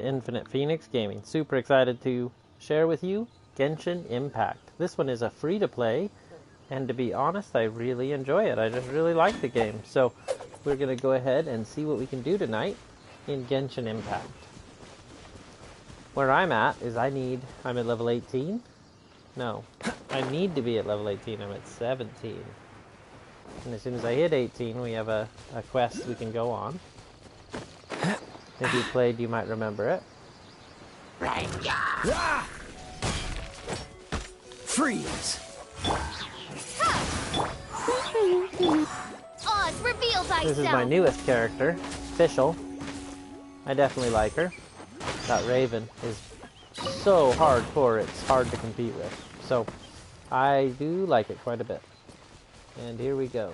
Infinite Phoenix Gaming. Super excited to share with you Genshin Impact. This one is a free-to-play, and to be honest, I really enjoy it. I just really like the game. So we're going to go ahead and see what we can do tonight in Genshin Impact. Where I'm at is I'm at level 18. No, I need to be at level 18. I'm at 17. And as soon as I hit 18, we have a quest we can go on. If you played, you might remember it. Freeze! Oz, reveal thyself! This is my newest character, Fischl. I definitely like her. That Raven is so hardcore, it's hard to compete with. So, I do like it quite a bit. And here we go.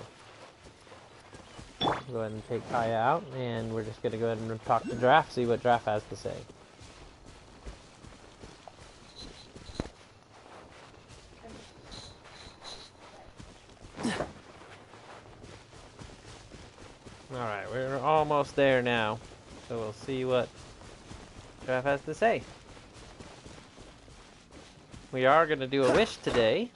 Go ahead and take Kaya out, and we're just going to go ahead and talk to Draf, see what Draf has to say. Alright, we're almost there now, so we'll see what Draf has to say. We are going to do a wish today.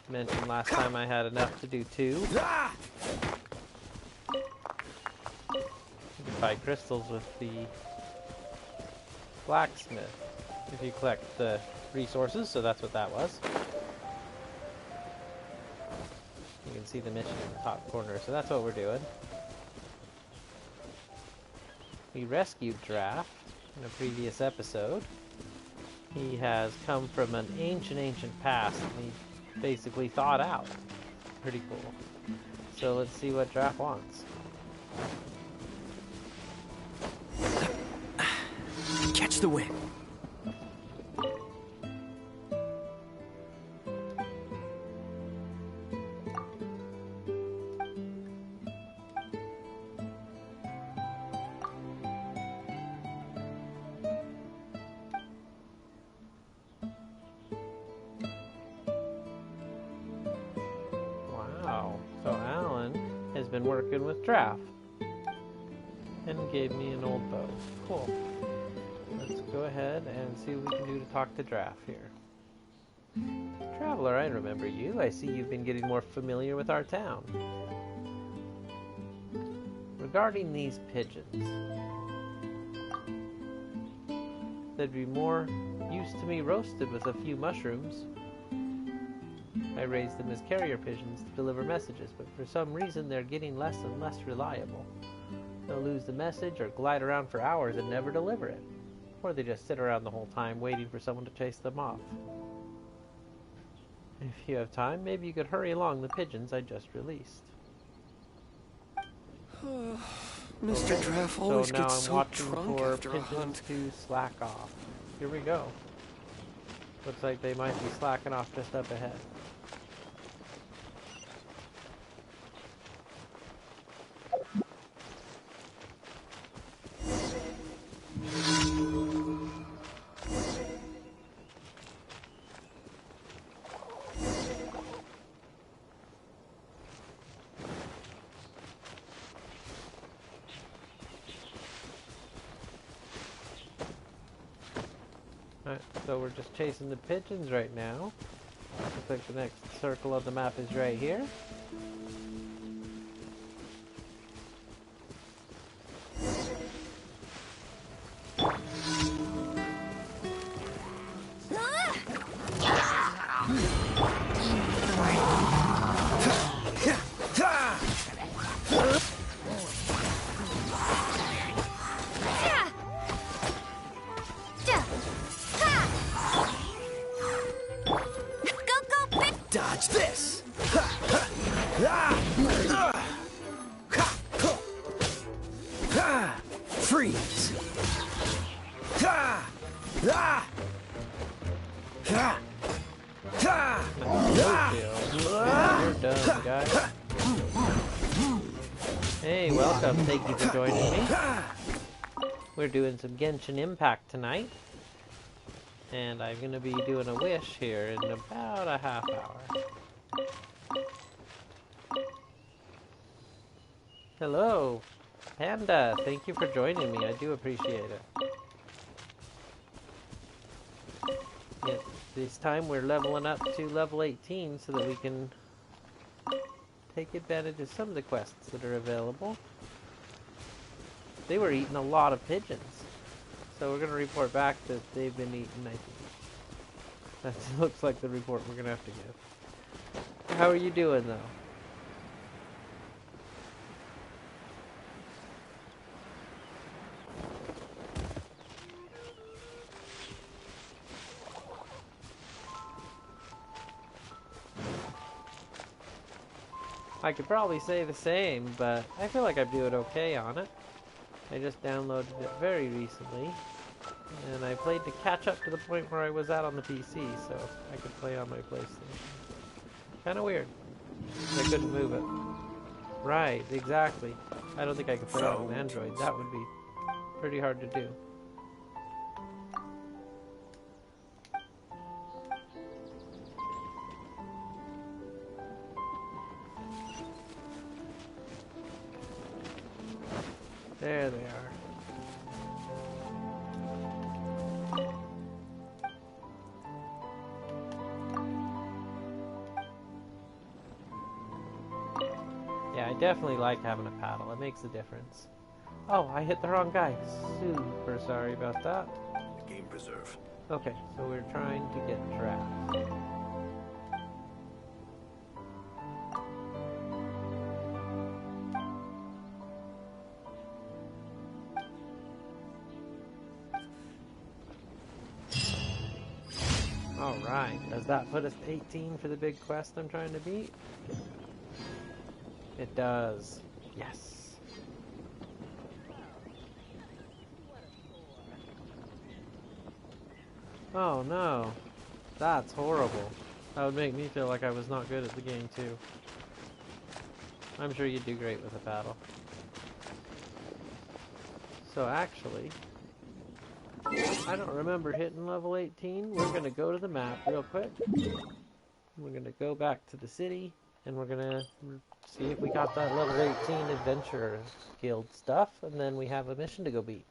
Mentioned last time I had enough to do 2. You can buy crystals with the blacksmith if you collect the resources, so that's what that was. You can see the mission in the top corner, so that's what we're doing. We rescued Draf in a previous episode. He has come from an ancient past, and he basically thawed out. Pretty cool. So let's see what Draf wants. Catch the wind. So Alan has been working with Draf and gave me an old bow. Cool. Let's go ahead and see what we can do to talk to Draf here. Traveler, I remember you. I see you've been getting more familiar with our town. Regarding these pigeons, they'd be more use to me roasted with a few mushrooms. I raised them as carrier pigeons to deliver messages, but for some reason they're getting less and less reliable. They'll lose the message or glide around for hours and never deliver it. Or they just sit around the whole time waiting for someone to chase them off. If you have time, maybe you could hurry along the pigeons I just released. Mr. Draf always now gets I'm so watching drunk for after a pigeons hunt. to slack off. Here we go. Looks like they might be slacking off just up ahead. Alright, so we're just chasing the pigeons right now. Looks like the next circle of the map is right here. Dodge this! Freeze! You're done, guys. Hey, welcome. Thank you for joining me. We're doing some Genshin Impact tonight. And I'm going to be doing a wish here in about a half hour. Hello. Panda, thank you for joining me. I do appreciate it. Yeah, this time we're leveling up to level 18 so that we can take advantage of some of the quests that are available. They were eating a lot of pigeons. So we're going to report back that they've been eaten, I think. That looks like the report we're going to have to give. How are you doing, though? I could probably say the same, but I feel like I'm doing okay on it. I just downloaded it very recently, and I played to catch up to the point where I was at on the PC, so I could play on my PlayStation. Kinda weird. I couldn't move it. Right, exactly. I don't think I could play on an Android. That would be pretty hard to do. There they are. Yeah, I definitely like having a paddle. It makes a difference. Oh, I hit the wrong guy. Super sorry about that. Game preserve. Okay, so we're trying to get draft. Alright, does that put us to 18 for the big quest I'm trying to beat? It does. Yes. Oh no. That's horrible. That would make me feel like I was not good at the game too. I'm sure you'd do great with a paddle. So actually, I don't remember hitting level 18. We're going to go to the map real quick. We're going to go back to the city, and we're going to see if we got that level 18 adventure guild stuff, and then we have a mission to go beat.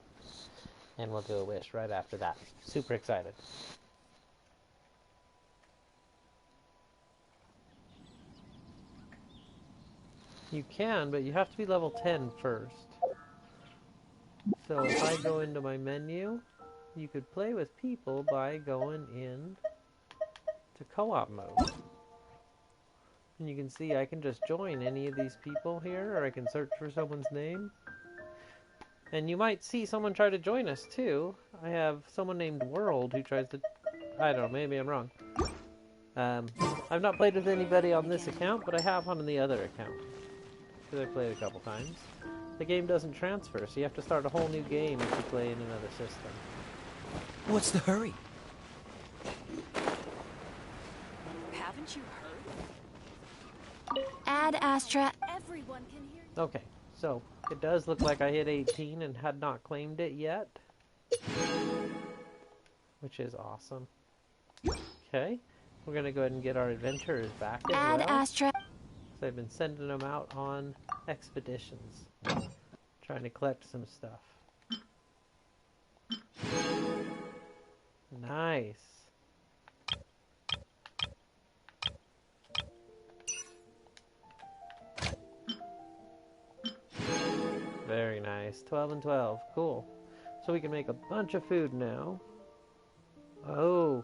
And we'll do a wish right after that. Super excited. You can, but you have to be level 10 first. So if I go into my menu, you could play with people by going in to co-op mode. And you can see I can just join any of these people here, or I can search for someone's name. And you might see someone try to join us too. I have someone named World who tries to... I don't know, maybe I'm wrong. I've not played with anybody on this account, but I have on the other account. Because I played a couple times. The game doesn't transfer, so you have to start a whole new game if you play in another system. What's the hurry? Haven't you heard? Ad Astra. Everyone can hear you. Okay, so it does look like I hit 18 and had not claimed it yet. Which is awesome. Okay, we're going to go ahead and get our adventurers back as Ad well. Astra. So I've been sending them out on expeditions. Trying to collect some stuff. Nice. Very nice. 12 and 12. Cool. So we can make a bunch of food now. Oh.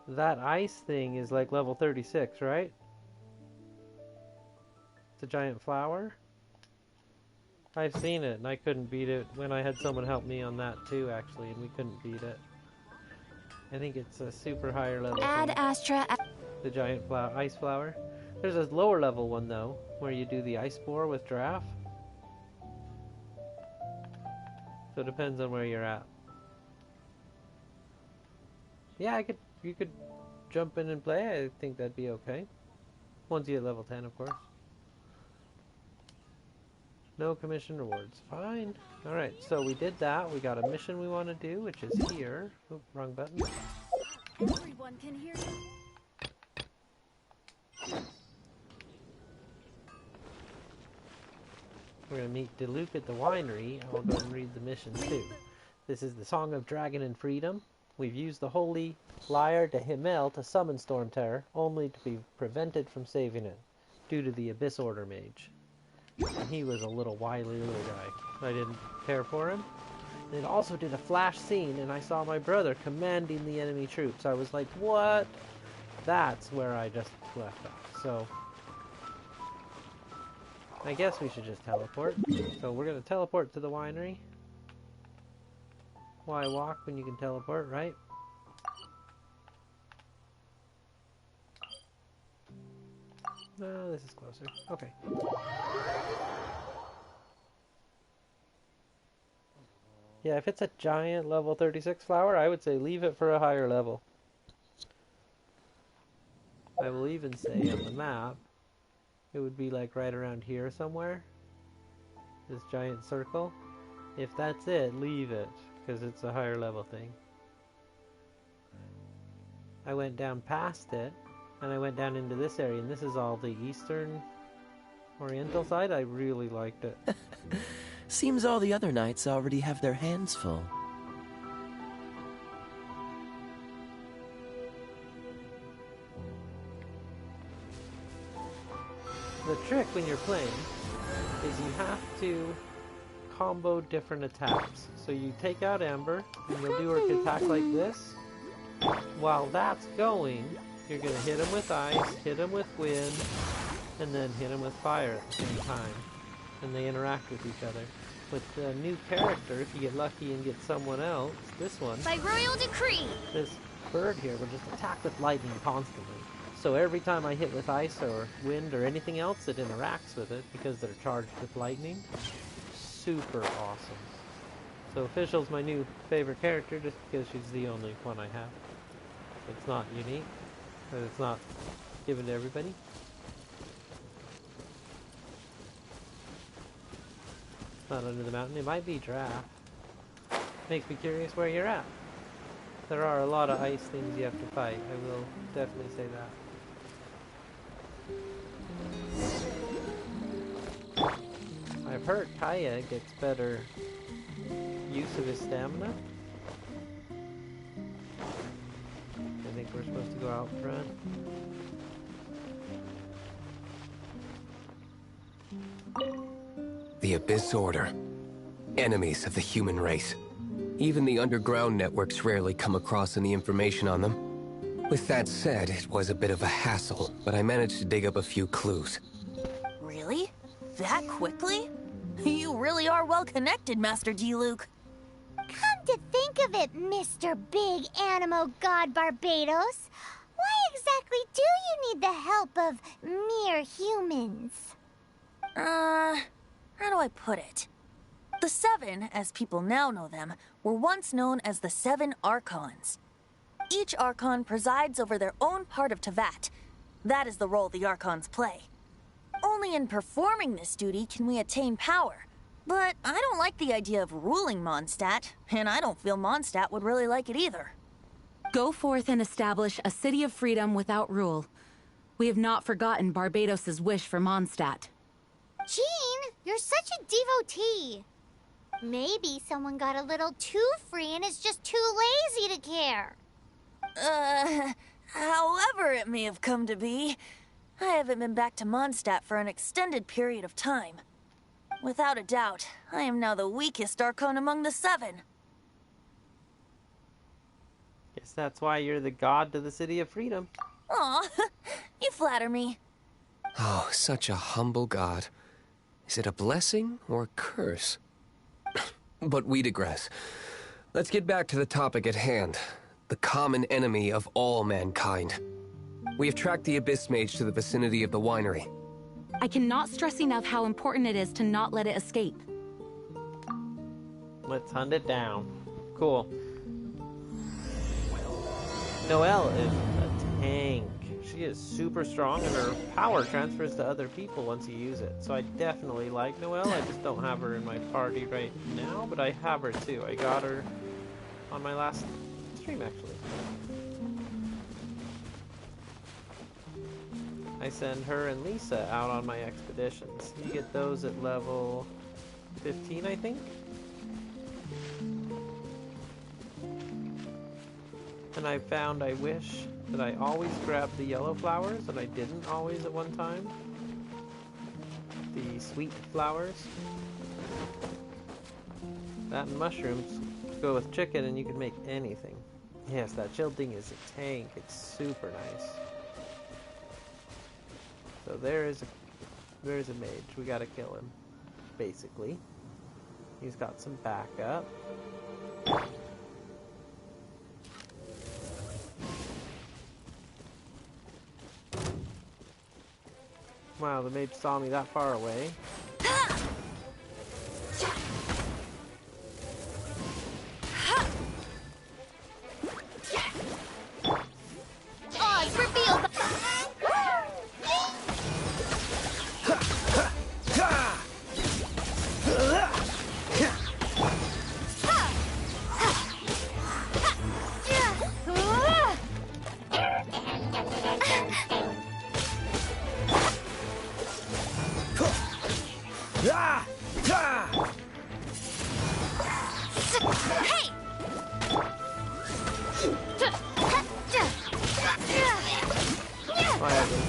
That ice thing is like level 36, right? It's a giant flower. I've seen it, and I couldn't beat it when I had someone help me on that too, actually, and we couldn't beat it. I think it's a super higher level Ad thing. Astra. The giant ice flower. There's a lower level one, though, where you do the ice boar with giraffe. So it depends on where you're at. Yeah, you could jump in and play. I think that'd be okay. Once you hit level 10, of course. No commission rewards. Fine. Alright, so we did that. We got a mission we want to do, which is here. Oop, wrong button. Everyone can hear you. We're going to meet Diluc at the winery. I'll go and read the missions too. This is the Song of Dragon and Freedom. We've used the Holy Lyre de Himmel to summon StormTerror, only to be prevented from saving it, due to the Abyss Order mage. And he was a little wily little guy. I didn't care for him. And it also did a flash scene, and I saw my brother commanding the enemy troops. I was like, what? That's where I just left off. So, I guess we should just teleport. So we're going to teleport to the winery. Why walk when you can teleport, right? No, this is closer. Okay. Yeah, if it's a giant level 36 flower, I would say leave it for a higher level. I will even say on the map, it would be like right around here somewhere. This giant circle. If that's it, leave it, because it's a higher level thing. I went down past it, and I went down into this area, and this is all the eastern oriental side. I really liked it. Seems all the other knights already have their hands full. The trick when you're playing is you have to combo different attacks. So you take out Amber, and you'll do her attack like this. While that's going, you're going to hit him with ice, hit him with wind, and then hit him with fire at the same time. And they interact with each other. With the new character, if you get lucky and get someone else, this one, By royal decree! this bird here will just attack with lightning constantly. So every time I hit with ice or wind or anything else, it interacts with it because they're charged with lightning. Super awesome. So Official's my new favorite character just because she's the only one I have. It's not unique, but it's not given to everybody. Not under the mountain. It might be Draft. Makes me curious where you're at. There are a lot of ice things you have to fight. I will definitely say that. I've heard Kaya gets better use of his stamina. I think we're supposed to go out front. The Abyss Order. Enemies of the human race. Even the underground networks rarely come across any information on them. With that said, it was a bit of a hassle, but I managed to dig up a few clues. Really? That quickly? You really are well connected, Master Diluc. Come to think of it, Mr. Big Animo God Barbados, why exactly do you need the help of mere humans? How do I put it? The Seven, as people now know them, were once known as the Seven Archons. Each Archon presides over their own part of Teyvat. That is the role the Archons play. Only in performing this duty can we attain power. But I don't like the idea of ruling Mondstadt, and I don't feel Mondstadt would really like it either. Go forth and establish a city of freedom without rule. We have not forgotten Barbados' wish for Mondstadt. Jean, you're such a devotee. Maybe someone got a little too free and is just too lazy to care. However it may have come to be, I haven't been back to Mondstadt for an extended period of time. Without a doubt, I am now the weakest Archon among the Seven. Guess that's why you're the god to the City of Freedom. Aw, you flatter me. Oh, such a humble god. Is it a blessing or a curse? But we digress. Let's get back to the topic at hand. The common enemy of all mankind. We have tracked the Abyss Mage to the vicinity of the winery. I cannot stress enough how important it is to not let it escape. Let's hunt it down. Cool. Noelle is a tank. She is super strong and her power transfers to other people once you use it. So I definitely like Noelle. I just don't have her in my party right now, but I have her too. I got her on my last stream actually. I send her and Lisa out on my expeditions. You get those at level 15, I think. And I found I wish that I always grabbed the yellow flowers, and I didn't always at one time. The sweet flowers. That and mushrooms go with chicken, and you can make anything. Yes, that chilled thing is a tank. It's super nice. So there's a mage. We gotta kill him, basically. He's got some backup. Wow, the mage saw me that far away. Oh, it's revealed.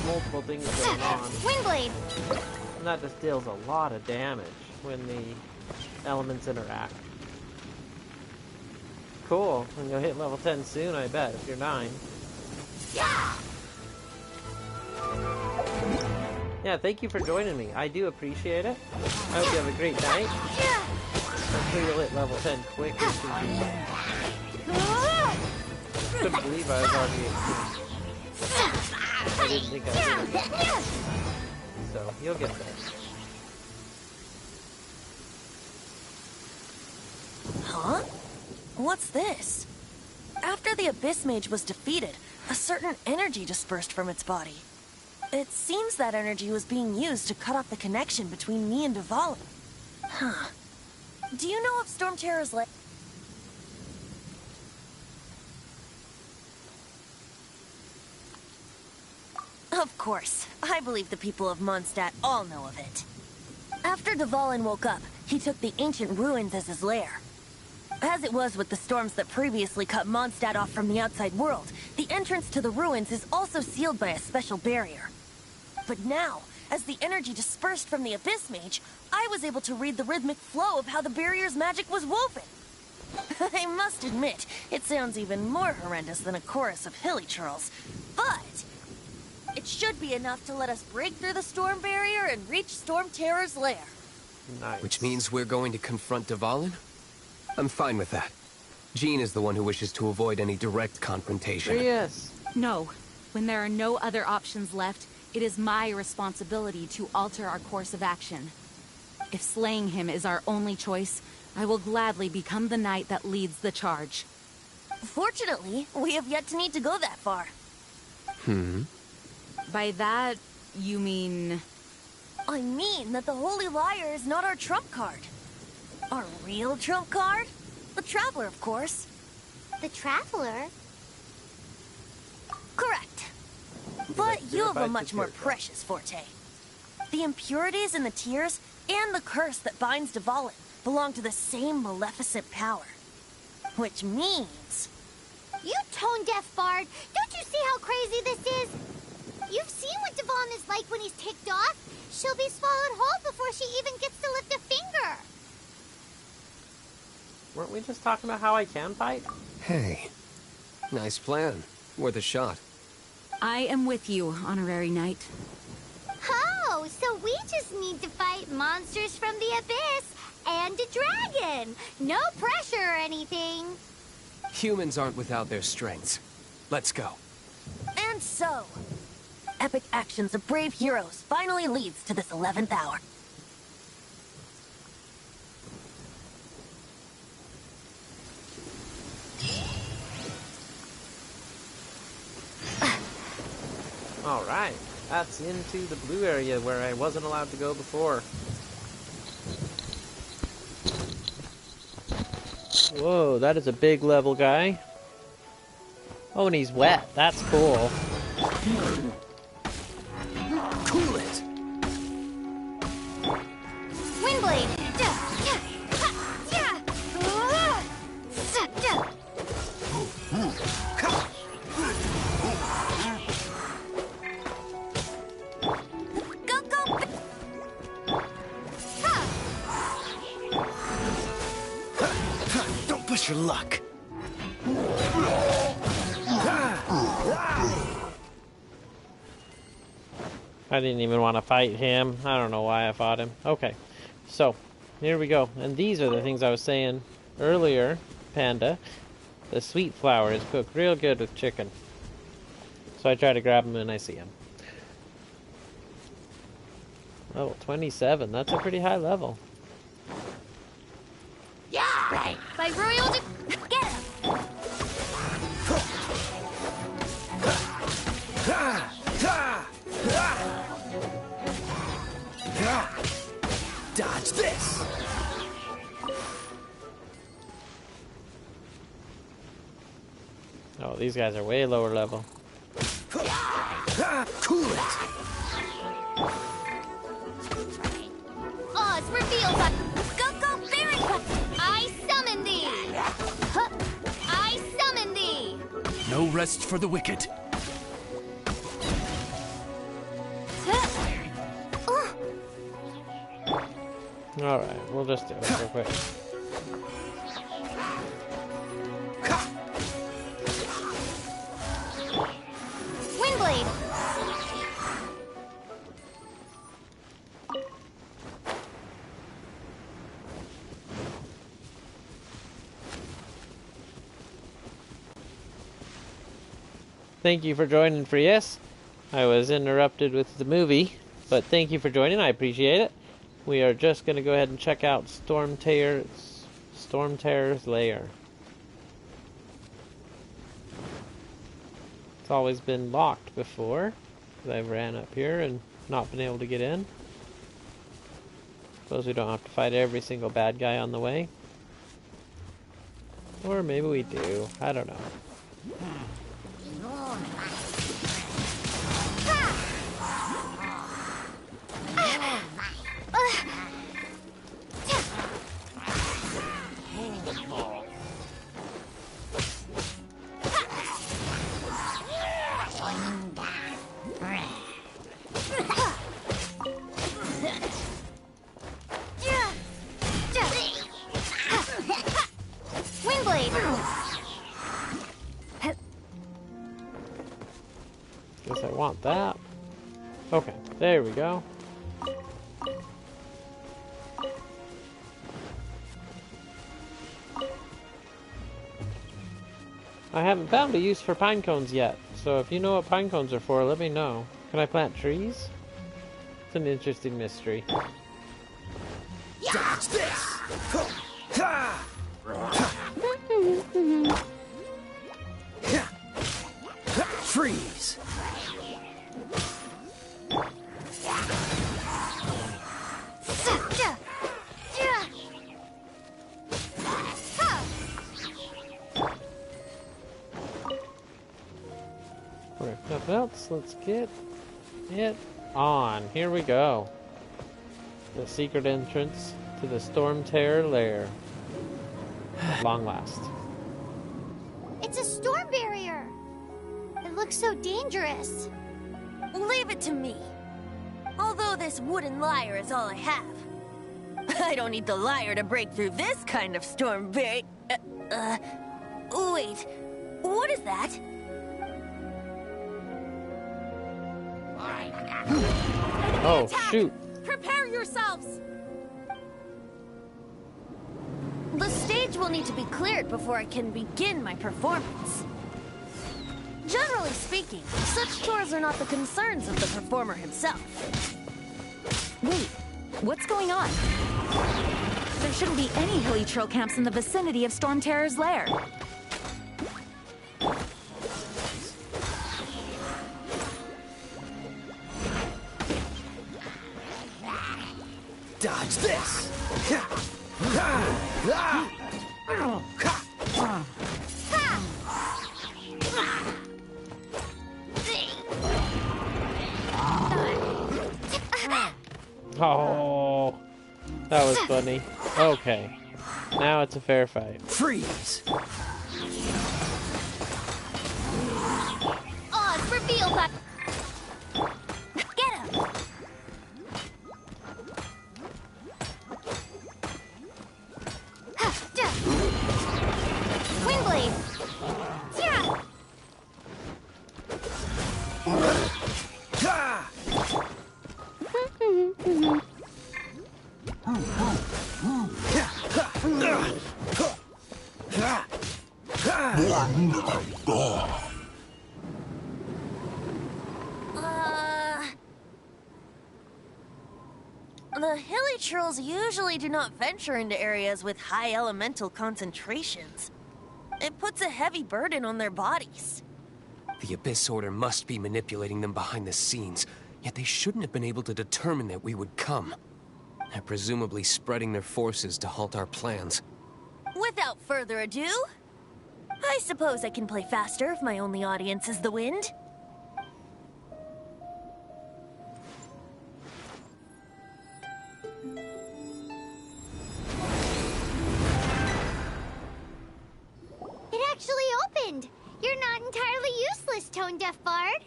Multiple things going on. Windblade. And that just deals a lot of damage when the elements interact. Cool. And you'll hit level 10 soon, I bet, if you're 9. Yeah, thank you for joining me. I do appreciate it. I hope you have a great night. I'm sure you'll hit level 10 quick. Couldn't believe I was already at 2. I didn't think I would. So, you'll get there. Huh? What's this? After the Abyss Mage was defeated, a certain energy dispersed from its body. It seems that energy was being used to cut off the connection between me and Dvalin. Huh. Do you know of StormTerror's leg? Of course. I believe the people of Mondstadt all know of it. After Dvalin woke up, he took the ancient ruins as his lair. As it was with the storms that previously cut Mondstadt off from the outside world, the entrance to the ruins is also sealed by a special barrier. But now, as the energy dispersed from the Abyss Mage, I was able to read the rhythmic flow of how the barrier's magic was woven. I must admit, it sounds even more horrendous than a chorus of hilly churls, but it should be enough to let us break through the storm barrier and reach StormTerror's lair. Nice. Which means we're going to confront Dvalin? I'm fine with that. Jean is the one who wishes to avoid any direct confrontation. Yes. No. When there are no other options left, it is my responsibility to alter our course of action. If slaying him is our only choice, I will gladly become the knight that leads the charge. Fortunately, we have yet to need to go that far. By that, you mean... I mean that the Holy Liar is not our trump card. Our real trump card? The Traveler, of course. The Traveler? Correct. But you have a much more precious forte. The impurities in the tears and the curse that binds Dvalin belong to the same maleficent power. Which means... You tone-deaf bard! Don't you see how crazy this is? You've seen what Dvalin is like when he's ticked off. She'll be swallowed whole before she even gets to lift a finger. Weren't we just talking about how I can fight? Hey, nice plan. Worth a shot. I am with you, Honorary Knight. Oh, so we just need to fight monsters from the abyss and a dragon. No pressure or anything. Humans aren't without their strengths. Let's go. And so, epic actions of brave heroes finally leads to this 11th hour. Alright, that's into the blue area where I wasn't allowed to go before. Whoa, that is a big level guy. Oh, and he's wet. That's cool. Cool it! Windblade! Get your luck. I didn't even want to fight him. I don't know why I fought him. Okay, so here we go. And these are the things I was saying earlier, Panda. The sweet flour is cooked real good with chicken. So I try to grab him and I see him. Oh, 27. That's a pretty high level. Yeah! Right. By royal get him! Dodge this! Oh, these guys are way lower level. Cool it! Oz, reveal that. Go, fairy cut! I summon thee! Huh. I summon thee! No rest for the wicked. Alright, we'll just do it real quick. Windblade! Thank you for joining for yes. I was interrupted with the movie, but thank you for joining. I appreciate it. We are just going to go ahead and check out StormTerror's lair. It's always been locked before, because I've ran up here and not been able to get in. Suppose we don't have to fight every single bad guy on the way. Or maybe we do. I don't know. Guess I want that. Okay, there we go. I haven't found a use for pine cones yet, so if you know what pine cones are for, let me know. Can I plant trees? It's an interesting mystery. Dodge this! Freeze! Or if nothing else, let's get it on. Here we go. The secret entrance to the StormTerror lair. At long last. It's a storm barrier! It looks so dangerous. Leave it to me. Although this wooden lyre is all I have. I don't need the lyre to break through this kind of storm barrier. Wait. What is that? Oh, shoot. Prepare yourselves! The stage will need to be cleared before I can begin my performance. Generally speaking, such chores are not the concerns of the performer himself. Wait, what's going on? There shouldn't be any hilly trail camps in the vicinity of StormTerror's lair. Dodge this! Oh, that was funny. Okay, now it's a fair fight. Freeze! Oz, reveal that. Get him! The hilly trolls usually do not venture into areas with high elemental concentrations. It puts a heavy burden on their bodies. The Abyss Order must be manipulating them behind the scenes, yet they shouldn't have been able to determine that we would come. They're presumably spreading their forces to halt our plans. Without further ado, I suppose I can play faster if my only audience is the wind. It actually opened! You're not entirely useless, tone-deaf bard.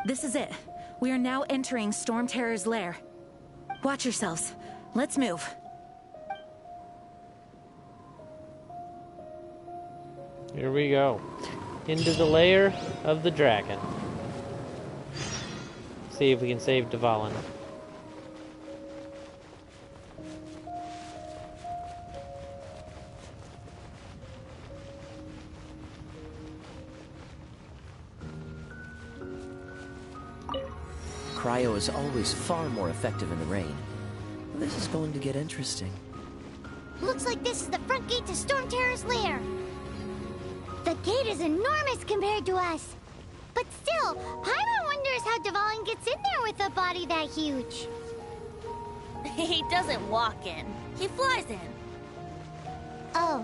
This is it. We are now entering StormTerror's lair. Watch yourselves. Let's move. Here we go. Into the lair of the dragon. See if we can save Dvalin. Cryo is always far more effective in the rain. This is going to get interesting. Looks like this is the front gate to StormTerror's lair. The gate is enormous compared to us. But still, Paimon wonders how Dvalin gets in there with a body that huge. He doesn't walk in. He flies in. Oh.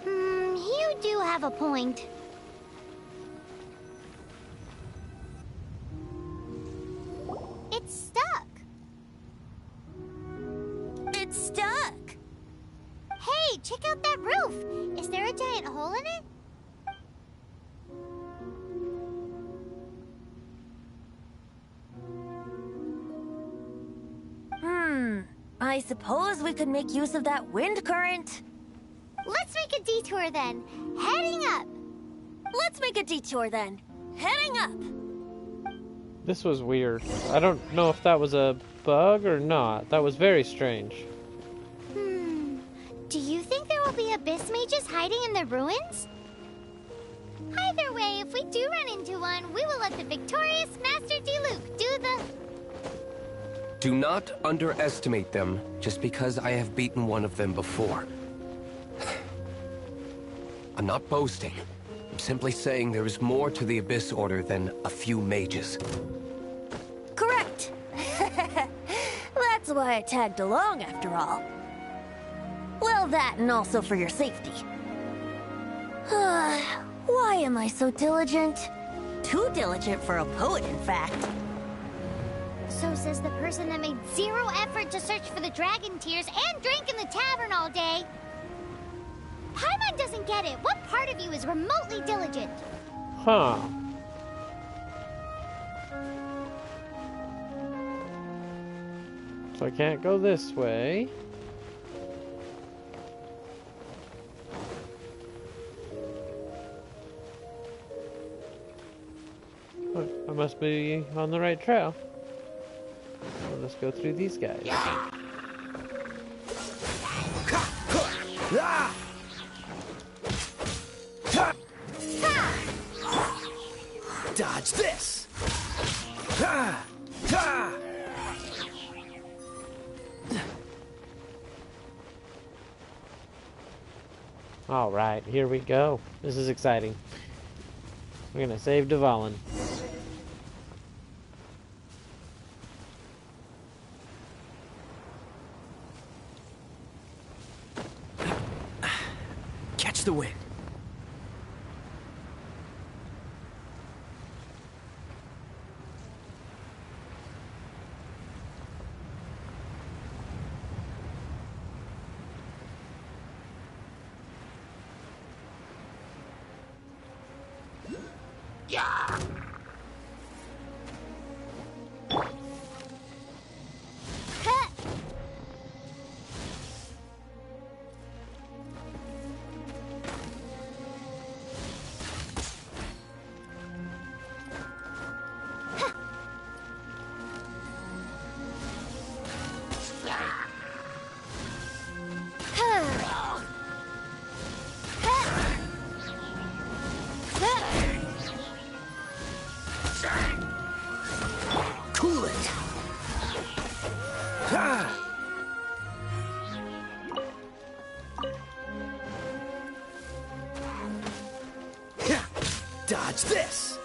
You do have a point. It's stuck. It's stuck. Hey, check out that roof. Is there a giant hole in it? I suppose we could make use of that wind current. Let's make a detour then. Heading up. Let's make a detour then. Heading up. This was weird. I don't know if that was a bug or not. That was very strange. Do you think there will be abyss mages hiding in the ruins? Either way, if we do run into one, we will let the victorious Master Diluc do the... Do not underestimate them just because I have beaten one of them before. I'm not boasting. I'm simply saying there is more to the Abyss Order than a few mages. Correct. That's why I tagged along after all. Well, that and also for your safety. Why am I so diligent? Too diligent for a poet, in fact. So says the person that made zero effort to search for the dragon tears and drank in the tavern all day. Paimon doesn't get it. What part of you is remotely diligent? Huh. So I can't go this way. Oh, I must be on the right trail. So let's go through these guys. Dodge this! All right, here we go. This is exciting. We're gonna save Dvalin. Catch the wind. What's this?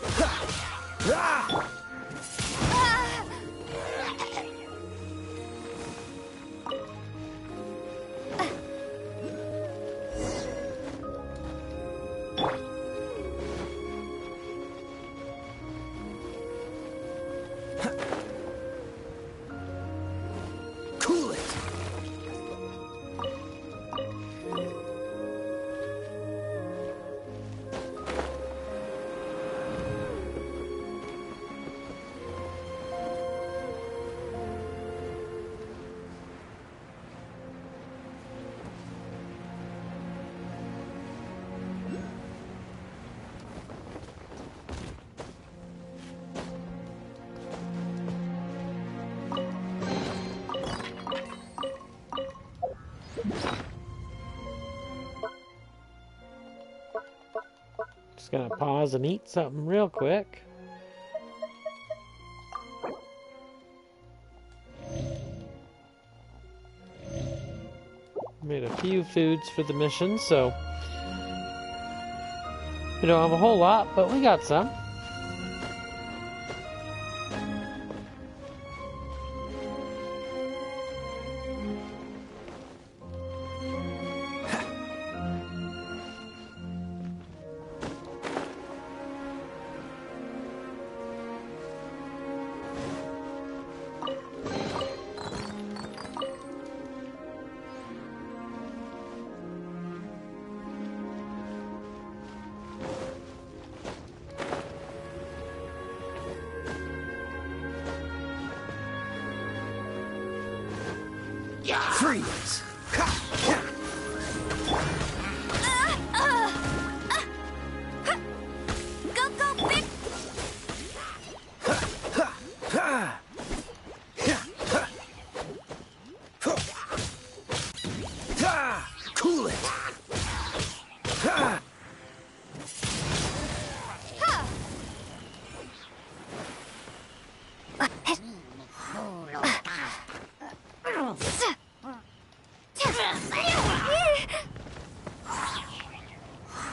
Ah! Cool it. Just gonna pause and eat something real quick. Made a few foods for the mission, so we don't have a whole lot, but we got some. Freeze! Go, go, big! Cool it!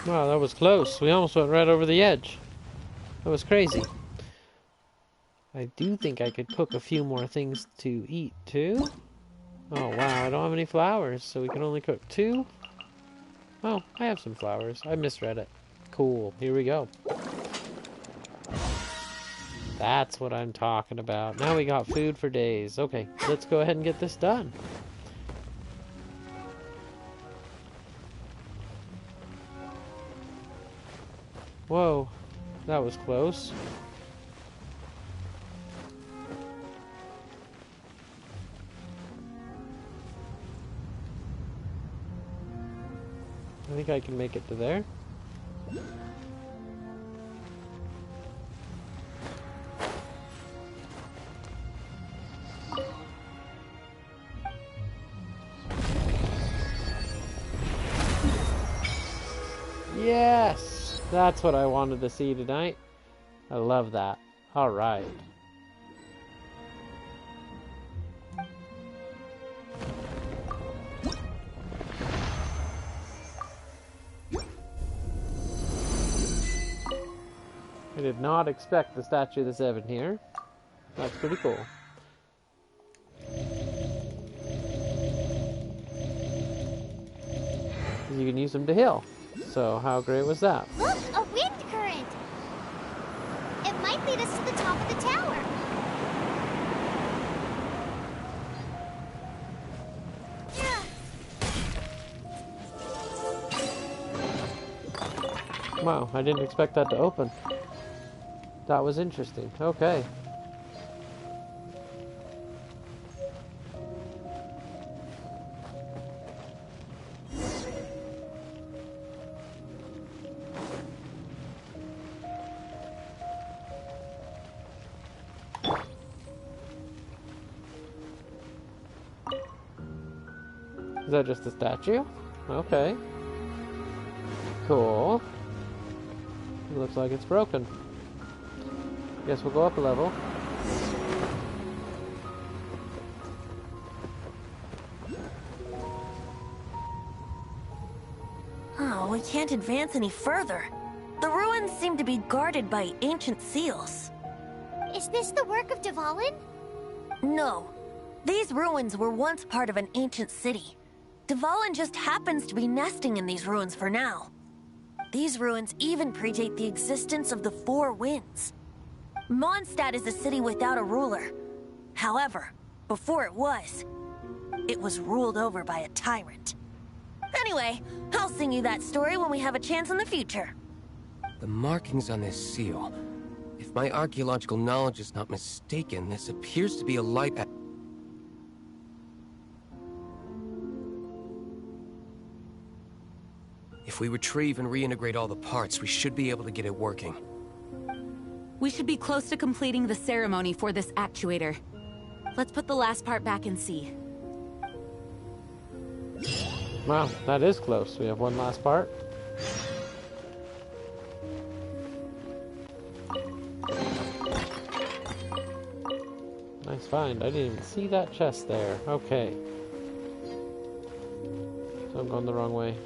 Wow, that was close. We almost went right over the edge. That was crazy. I do think I could cook a few more things to eat, too. Oh, wow, I don't have any flowers, so we can only cook 2? Oh, I have some flowers. I misread it. Cool, here we go. That's what I'm talking about. Now we got food for days. Okay, let's go ahead and get this done. Whoa, that was close. I think I can make it to there. Yes! That's what I wanted to see tonight. I love that. Alright. I did not expect the Statue of the Seven here. That's pretty cool. You can use them to heal. So how great was that? Look, a wind current. It might lead us to the top of the tower. Wow, I didn't expect that to open. That was interesting. Okay. Is that just a statue? Okay. Cool. It looks like it's broken. Guess we'll go up a level. Oh, we can't advance any further. The ruins seem to be guarded by ancient seals. Is this the work of Dvalin? No. These ruins were once part of an ancient city. Dvalin just happens to be nesting in these ruins for now. These ruins even predate the existence of the Four Winds. Mondstadt is a city without a ruler. However, before it was ruled over by a tyrant. Anyway, I'll sing you that story when we have a chance in the future. The markings on this seal. If my archaeological knowledge is not mistaken, this appears to be a light. If we retrieve and reintegrate all the parts, we should be able to get it working. We should be close to completing the ceremony for this actuator. Let's put the last part back and see. Wow, that is close. We have one last part. Nice find. I didn't even see that chest there. Okay. So I'm going the wrong way.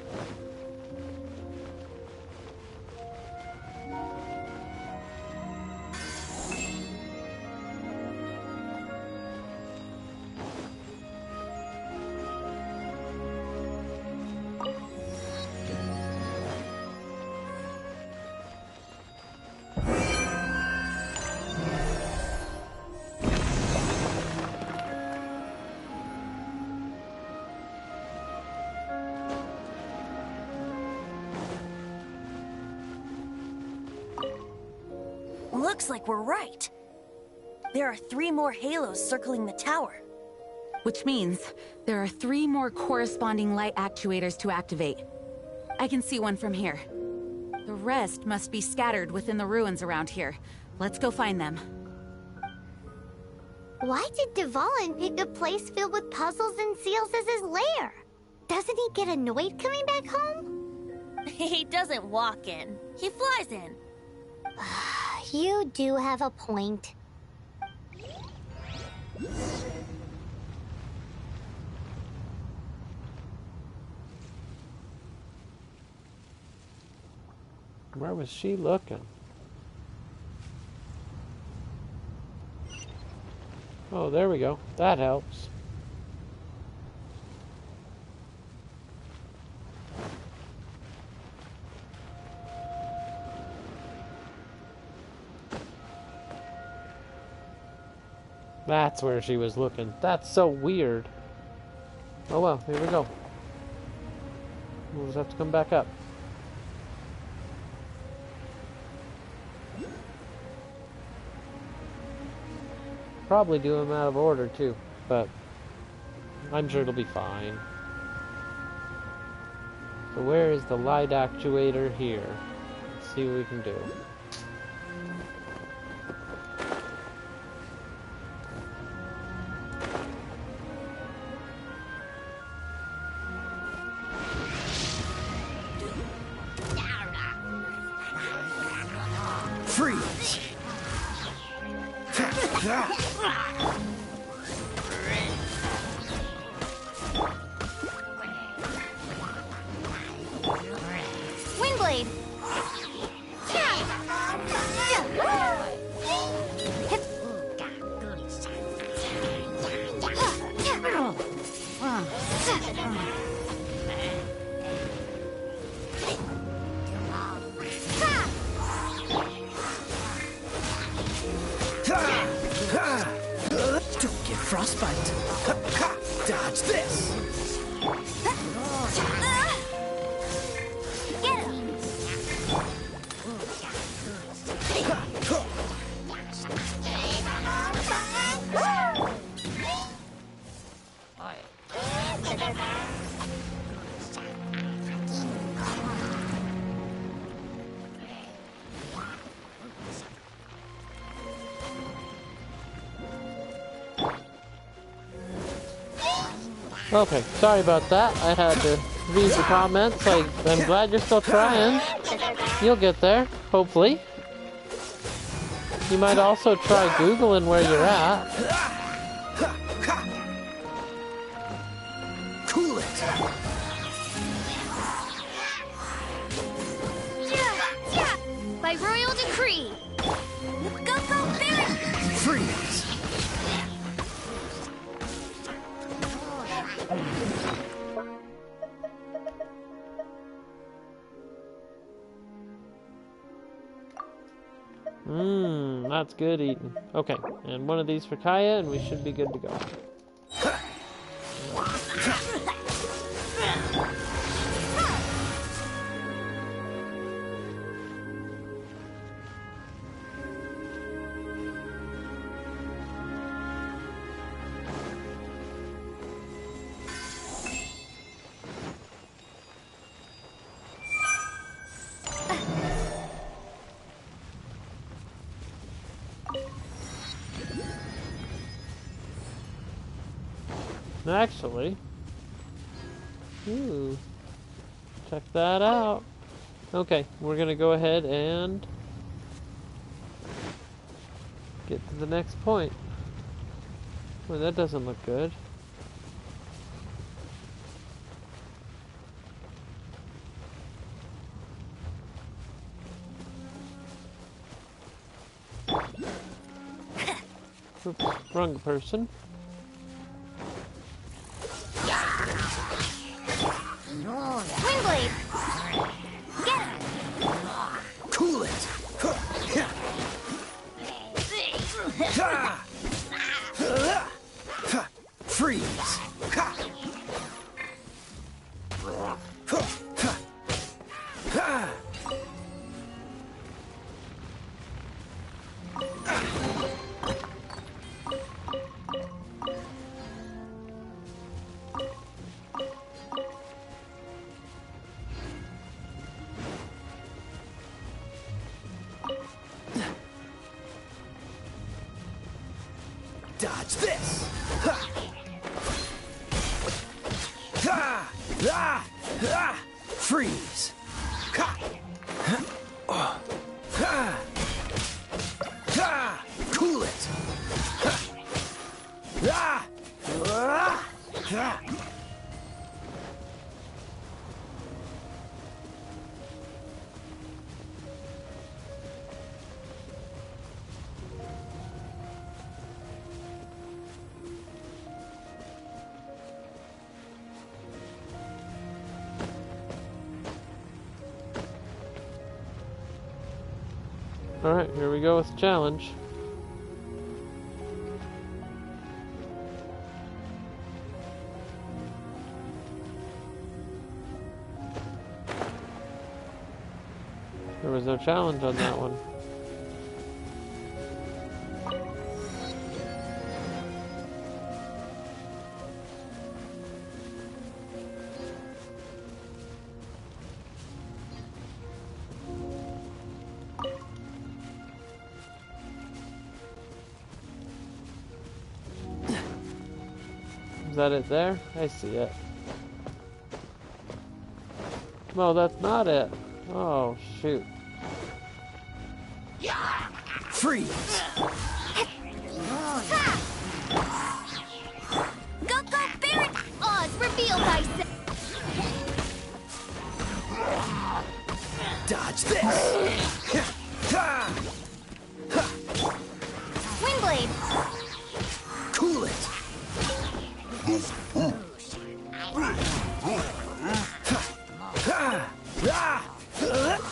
Looks like we're right. There are 3 more halos circling the tower. Which means there are 3 more corresponding light actuators to activate. I can see one from here. The rest must be scattered within the ruins around here. Let's go find them. Why did Dvalin pick a place filled with puzzles and seals as his lair? Doesn't he get annoyed coming back home? He doesn't walk in. He flies in. You do have a point. Where was she looking? Oh, there we go. That helps. That's where she was looking. That's so weird. Oh well, here we go. We'll just have to come back up. Probably do them out of order too, but I'm sure it'll be fine. So where is the light actuator here? Let's see what we can do. Freeze! Windblade! Don't get frostbite. Dodge this. Get him! Okay, sorry about that. I had to read the comments. I'm glad you're still trying. You'll get there, hopefully. You might also try Googling where you're at. Cool it. By royal decree. Go, Barret! Freeze! That's good eating. Okay, and one of these for Kaya, and we should be good to go. Actually, check that out. Okay, we're gonna go ahead and get to the next point. Well, that doesn't look good. Oops, wrong person. Windblade! Get him! Cool it! Freeze! Dodge this! Freeze! Cool it! Alright, here we go with the challenge. There was no challenge on that one. Is that it there? I see it. No, that's not it. Oh, shoot. Freeze! Go, Barret! Oz, reveal thyself! Dodge this! Windblade! Cool it!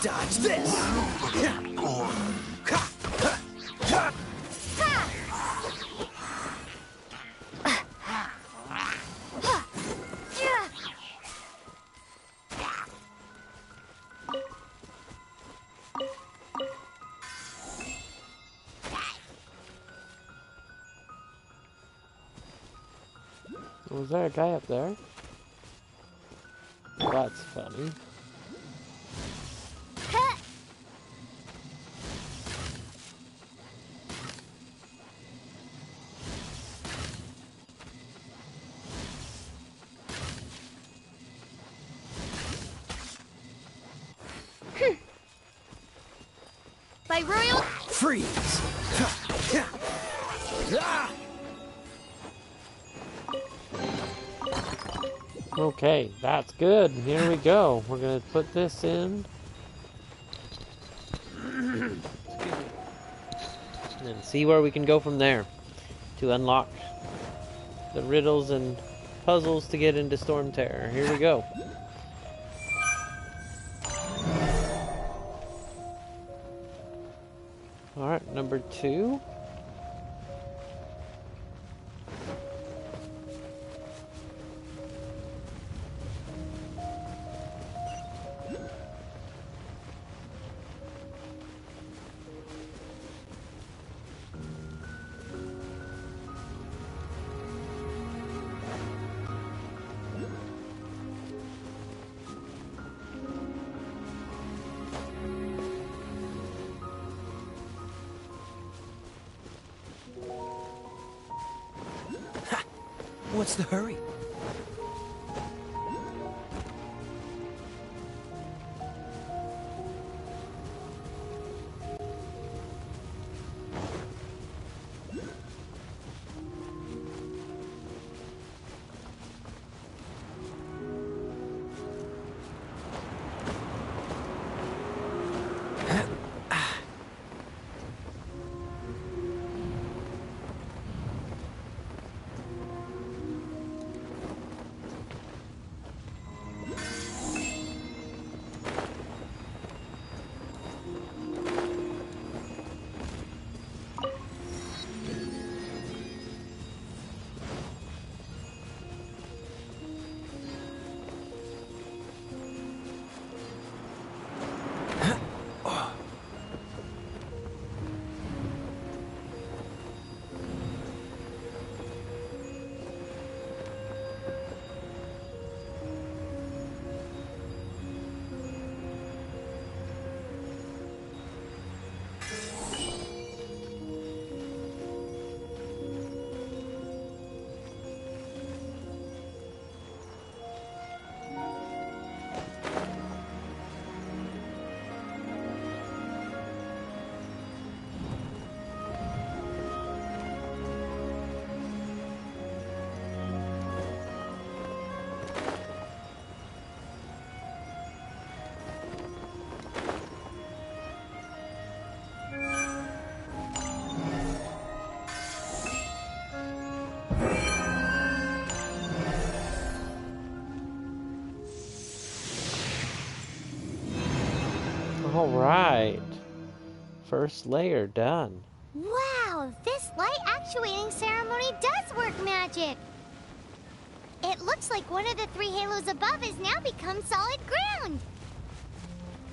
Dodge this! Was there a guy up there? That's funny. By royal... Freeze! Okay, that's good. Here we go. We're gonna put this in. and see where we can go from there to unlock the riddles and puzzles to get into StormTerror. Here we go. Alright, number 2. What's the hurry? Alright. First layer done. Wow, this light actuating ceremony does work magic. It looks like one of the 3 halos above has now become solid ground.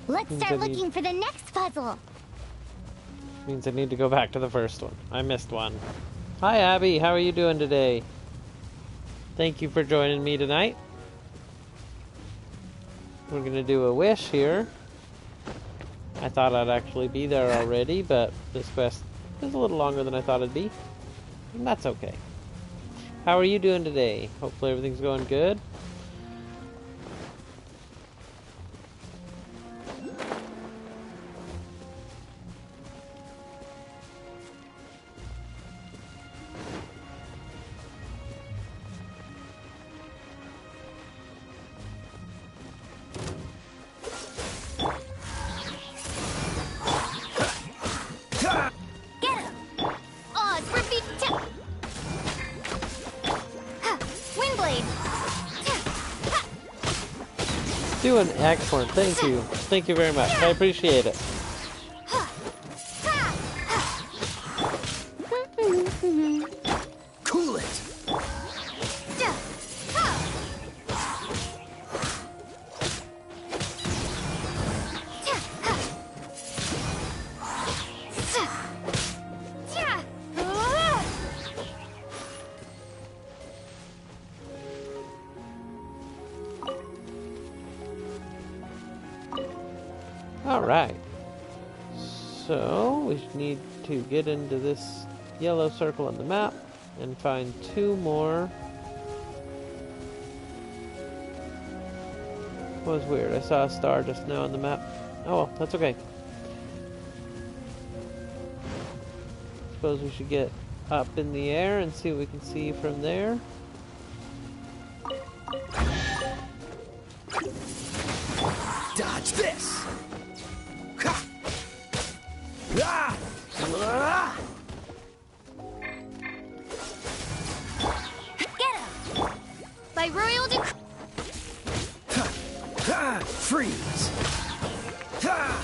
Let's start looking for the next puzzle. Means I need to go back to the first one. I missed one. Hi Abby, how are you doing today? Thank you for joining me tonight. We're gonna do a wish here. I thought I'd actually be there already, but this quest is a little longer than I thought it'd be. And that's okay. How are you doing today? Hopefully everything's going good. Doing excellent. Thank you. Thank you very much. I appreciate it. Cool it. Alright. So, we need to get into this yellow circle on the map and find 2 more. That was weird. I saw a star just now on the map. Oh well, that's okay. Suppose we should get up in the air and see what we can see from there. Dodge this. Ha! Ah! Ah! will do. Freeze! Ha!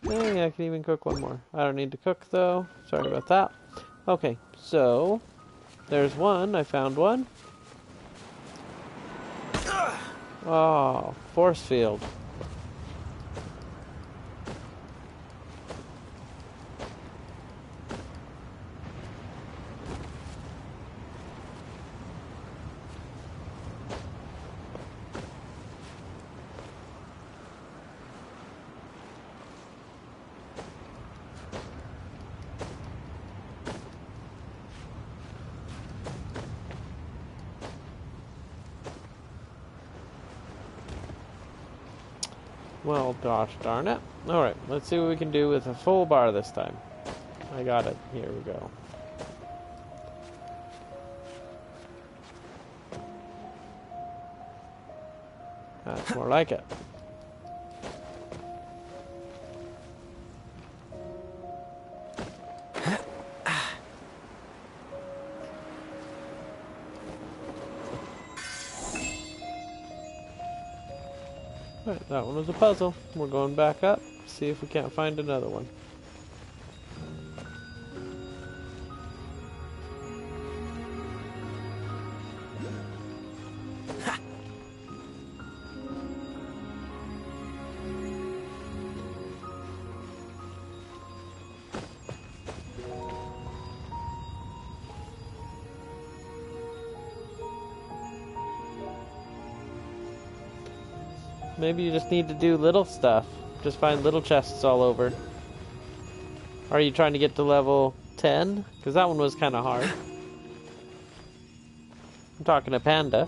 Hey, I can even cook one more. I don't need to cook though. Sorry about that. Okay, so there's one. I found one. Oh, force field. Well, gosh darn it. Alright, let's see what we can do with a full bar this time. I got it. Here we go. That's more like it. Alright, that one was a puzzle. We're going back up, see if we can't find another one. Maybe you just need to do little stuff. Just find little chests all over. Are you trying to get to level 10? Because that one was kind of hard. I'm talking to Panda.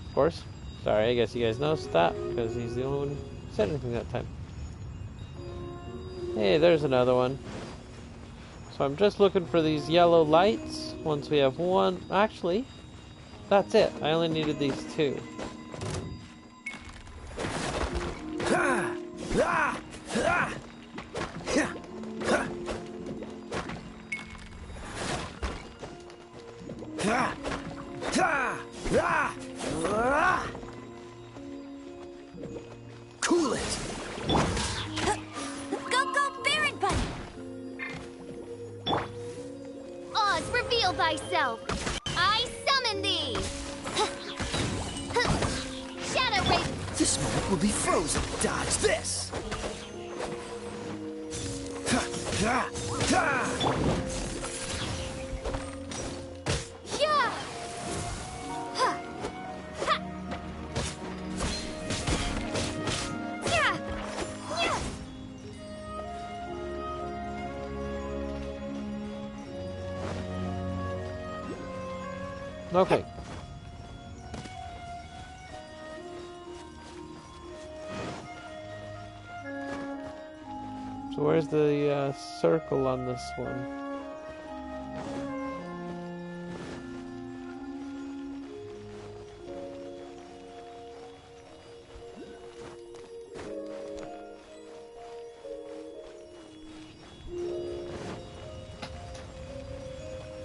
Of course. Sorry, I guess you guys noticed that. Because he's the only one who said anything that time. Hey, there's another one. So I'm just looking for these yellow lights. Once we have one... Actually, that's it. I only needed these two. Cool it! Go, Baron Bunny! Oz, reveal thyself! I summon thee! Shadow Ray! This moment will be frozen. Dodge this! Yeah! Ha! Ha! Yeah! Yeah! Okay. So where's the circle on this one?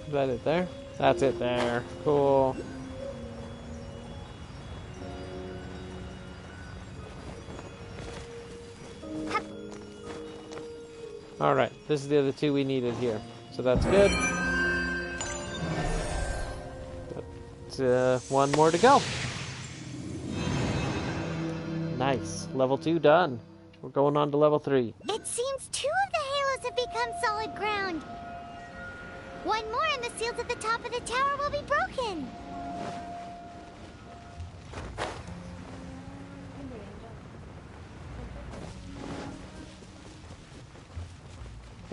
Is that it there? That's it there. Cool. Alright, this is the other two we needed here. So that's good. But, one more to go. Nice. Level 2 done. We're going on to level 3. It seems 2 of the halos have become solid ground. One more and the seals at the top of the tower will be broken.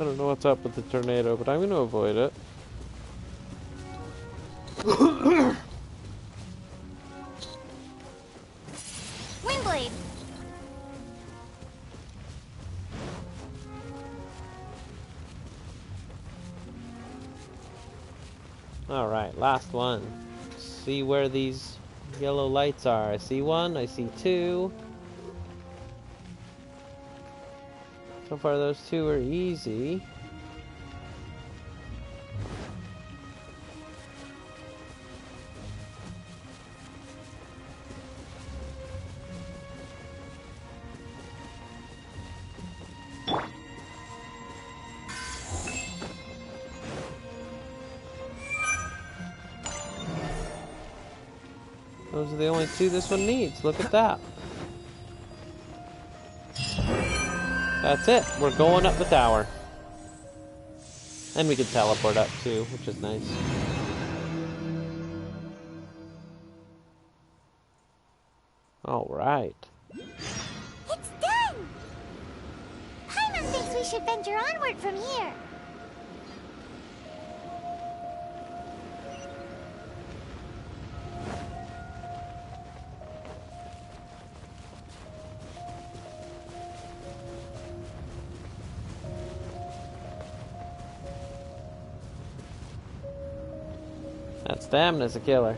I don't know what's up with the tornado, but I'm going to avoid it. Windblade! Alright, last one. See where these yellow lights are. I see one, I see two. So far those two are easy. Those are the only two this one needs. Look at that. That's it. We're going up the tower. And we can teleport up too, which is nice. Alright. It's done! Paimon thinks we should venture onward from here. That stamina's a killer.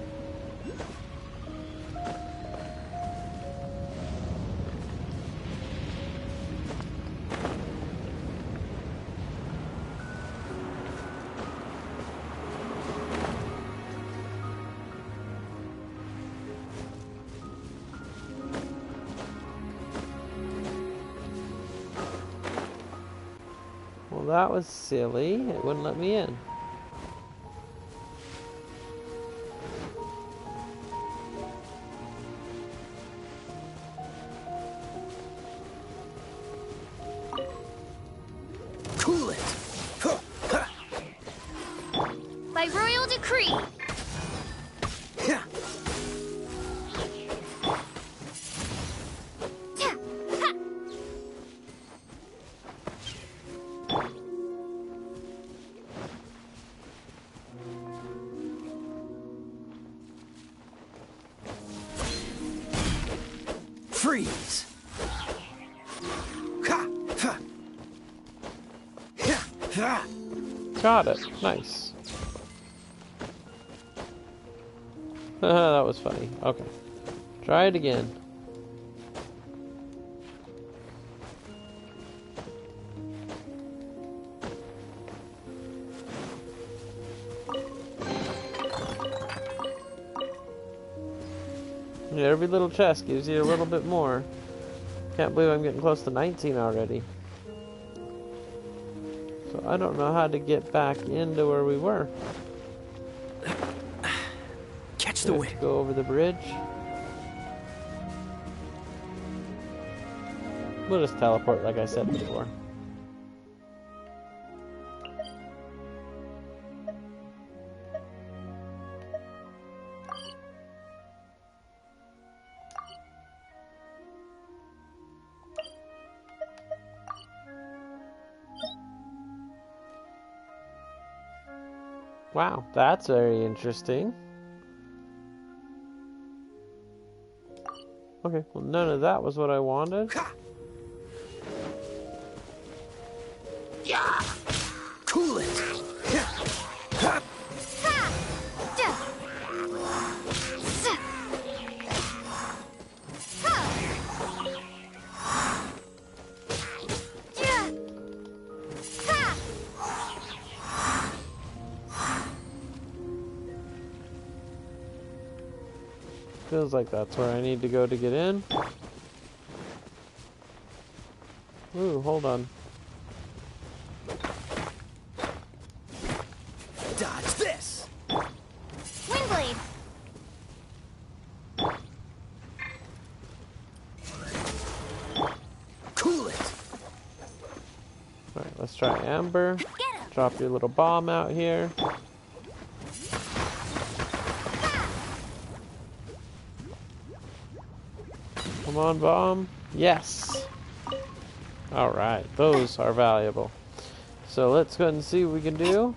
Well, that was silly. It wouldn't let me in. Cool it. By royal decree. Yeah. Ta, ha. Freeze. Ha. Ha. Yeah. Ha. Got it. Nice. That was funny. Okay. Try it again. Yeah, every little chest gives you a little bit more. Can't believe I'm getting close to 19 already. So I don't know how to get back into where we were. Catch the wind. Let's go over the bridge. We'll just teleport like I said before. Wow, that's very interesting. Okay, well none of that was what I wanted. Yeah. Cool it. Yeah. Ha. Ha. Da. Sa. Ha. Ja. Ha. Feels like that's where I need to go to get in. Ooh, hold on. Dodge this. Windblade. Cool it. Alright, let's try Amber. Get him. Drop your little bomb out here. Come on, bomb. Yes. Alright, those are valuable. So let's go ahead and see what we can do.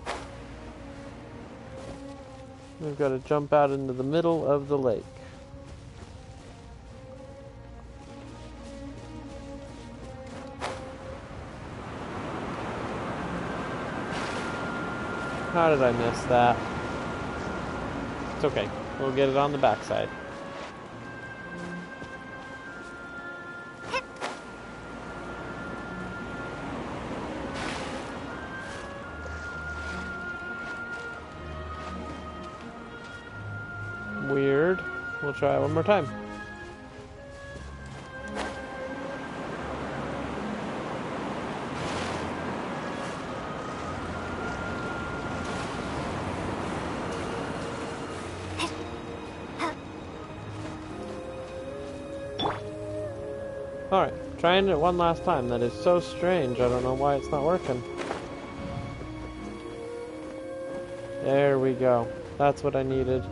We've got to jump out into the middle of the lake. How did I miss that? It's okay. We'll get it on the backside. Weird. We'll try one more time. Alright, trying it one last time. That is so strange. I don't know why it's not working. There we go. That's what I needed.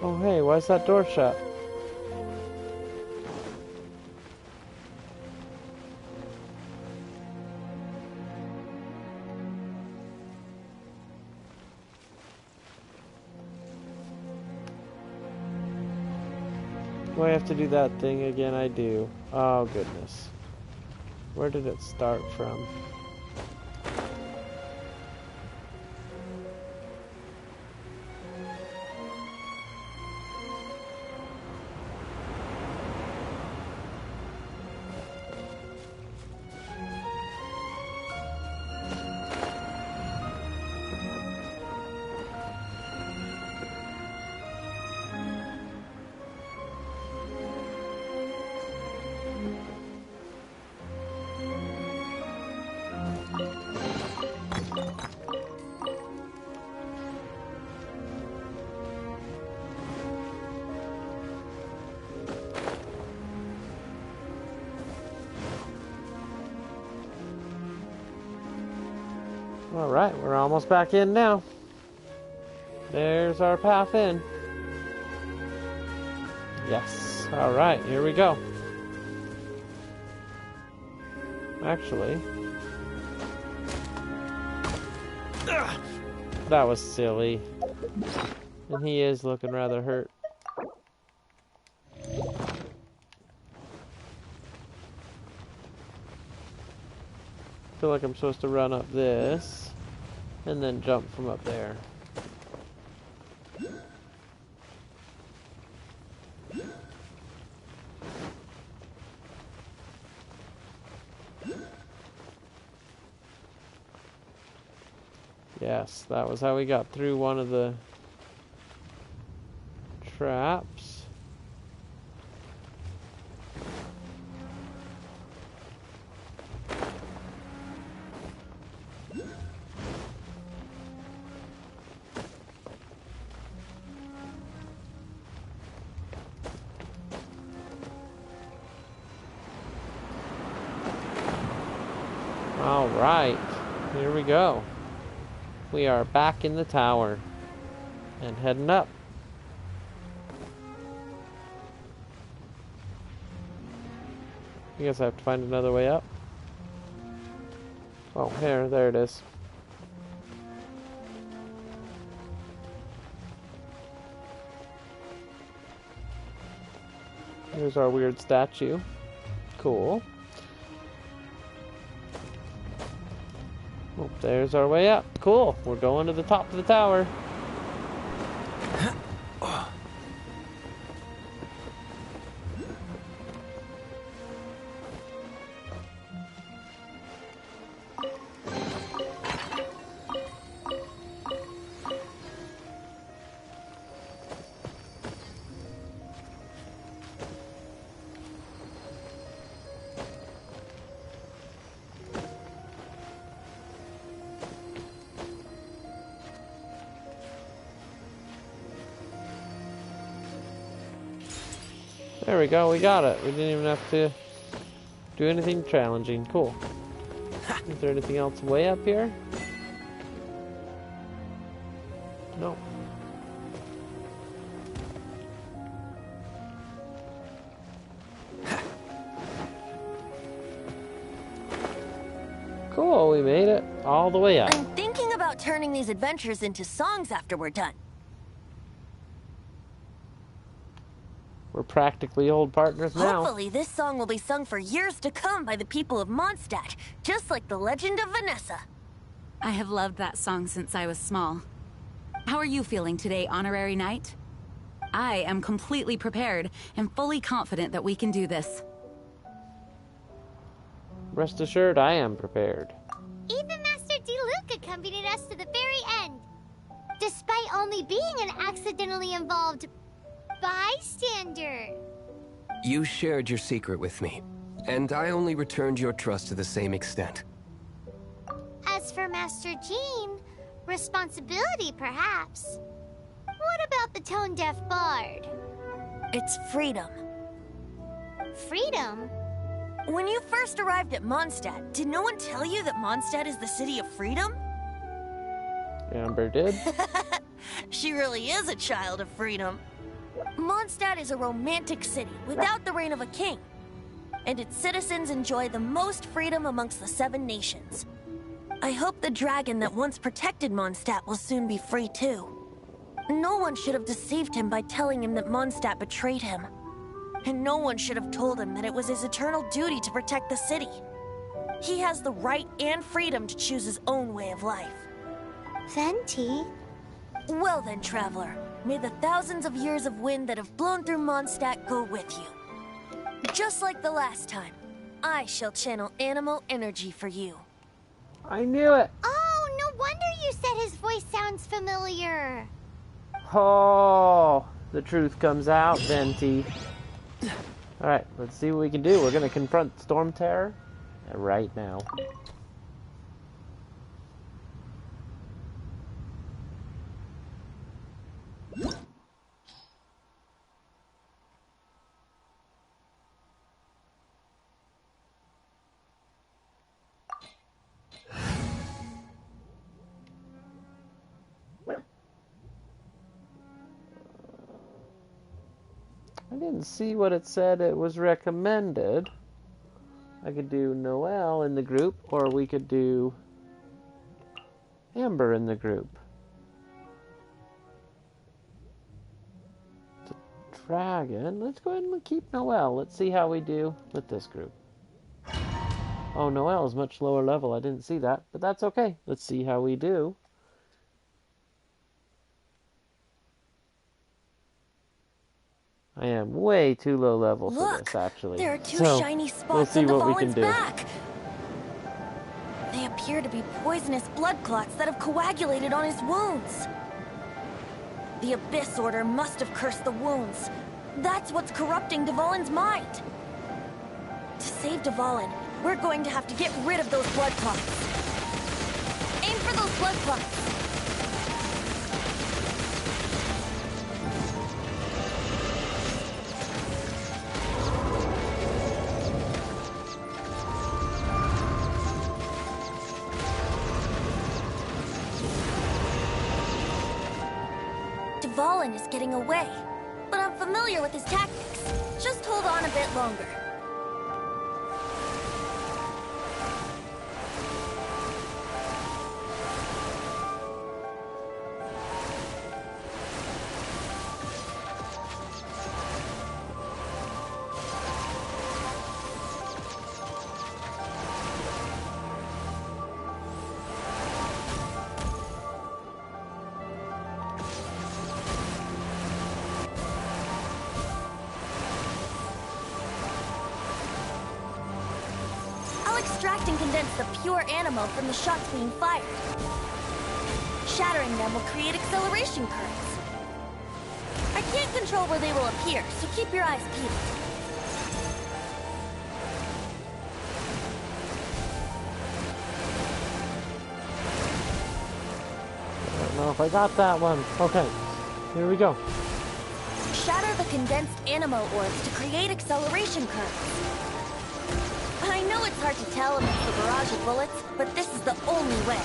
Oh hey, why is that door shut? Do I have to do that thing again? I do. Oh goodness. Where did it start from? Alright, we're almost back in now. There's our path in. Yes. Alright, here we go. Actually, that was silly. And he is looking rather hurt. I feel like I'm supposed to run up this and then jump from up there. Yes, that was how we got through one of the traps. All right, here we go. We are back in the tower and heading up. I guess I have to find another way up. Oh, there it is. Here's our weird statue. Cool. Oh, there's our way up. Cool. We're going to the top of the tower. There we go, we got it. We didn't even have to do anything challenging. Cool. Is there anything else way up here? No. Cool, we made it all the way up. I'm thinking about turning these adventures into songs after we're done. We're practically old partners now. Hopefully this song will be sung for years to come by the people of Mondstadt, just like the legend of Vanessa. I have loved that song since I was small. How are you feeling today, Honorary Knight? I am completely prepared and fully confident that we can do this. Rest assured, I am prepared. Even Master Diluc accompanied us to the very end, despite only being an accidentally involved bystander. You shared your secret with me, and I only returned your trust to the same extent. As for Master Jean, responsibility perhaps. What about the tone-deaf bard? It's freedom. Freedom? When you first arrived at Mondstadt, did no one tell you that Mondstadt is the city of freedom? Amber did. She really is a child of freedom. Mondstadt is a romantic city without the reign of a king, and its citizens enjoy the most freedom amongst the 7 nations. I hope the dragon that once protected Mondstadt will soon be free too. No one should have deceived him by telling him that Mondstadt betrayed him. And no one should have told him that it was his eternal duty to protect the city. He has the right and freedom to choose his own way of life. Venti? Well then, traveler, may the thousands of years of wind that have blown through Mondstadt go with you. Just like the last time, I shall channel animal energy for you. I knew it! Oh, no wonder you said his voice sounds familiar. Oh, the truth comes out, Venti. Alright, let's see what we can do. We're gonna confront StormTerror right now. I didn't see what it said it was recommended. I could do Noelle in the group, or we could do Amber in the group. The dragon. Let's go ahead and keep Noelle. Let's see how we do with this group. Oh, Noelle is much lower level. I didn't see that, but that's okay. Let's see how we do. I am way too low level for this, actually. There are 2 So, shiny spots we'll see on what we can Dvalin's do. back. They appear to be poisonous blood clots that have coagulated on his wounds. The Abyss Order must have cursed the wounds. That's what's corrupting Dvalin's mind. To save Dvalin, we're going to have to get rid of those blood clots. Aim for those blood clots. Dvalin is getting away, but I'm familiar with his tactics. Just hold on a bit longer. Extract and condense the pure animal from the shots being fired. Shattering them will create acceleration currents. I can't control where they will appear, so keep your eyes peeled. I don't know if I got that one. Okay, here we go. Shatter the condensed animo orbs to create acceleration currents. I know it's hard to tell amidst the barrage of bullets, but this is the only way.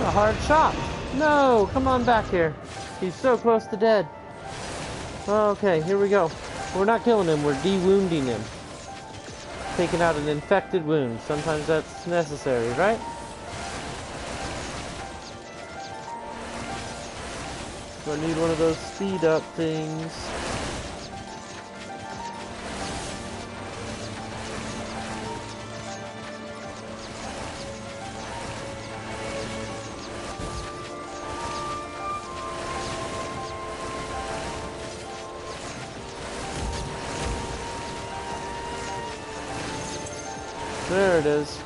a hard shot. No, come on back here. He's so close to dead. Okay, here we go. We're not killing him, we're de-wounding him. Taking out an infected wound. Sometimes that's necessary, right? So I need one of those speed up things. There it is.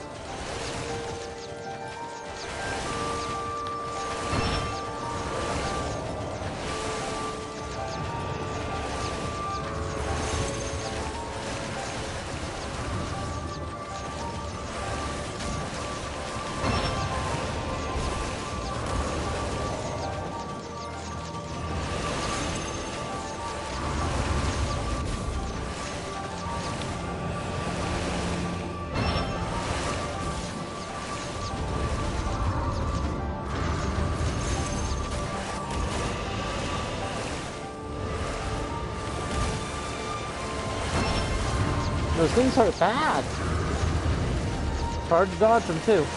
Those things hurt bad. It's hard to dodge them too. Let's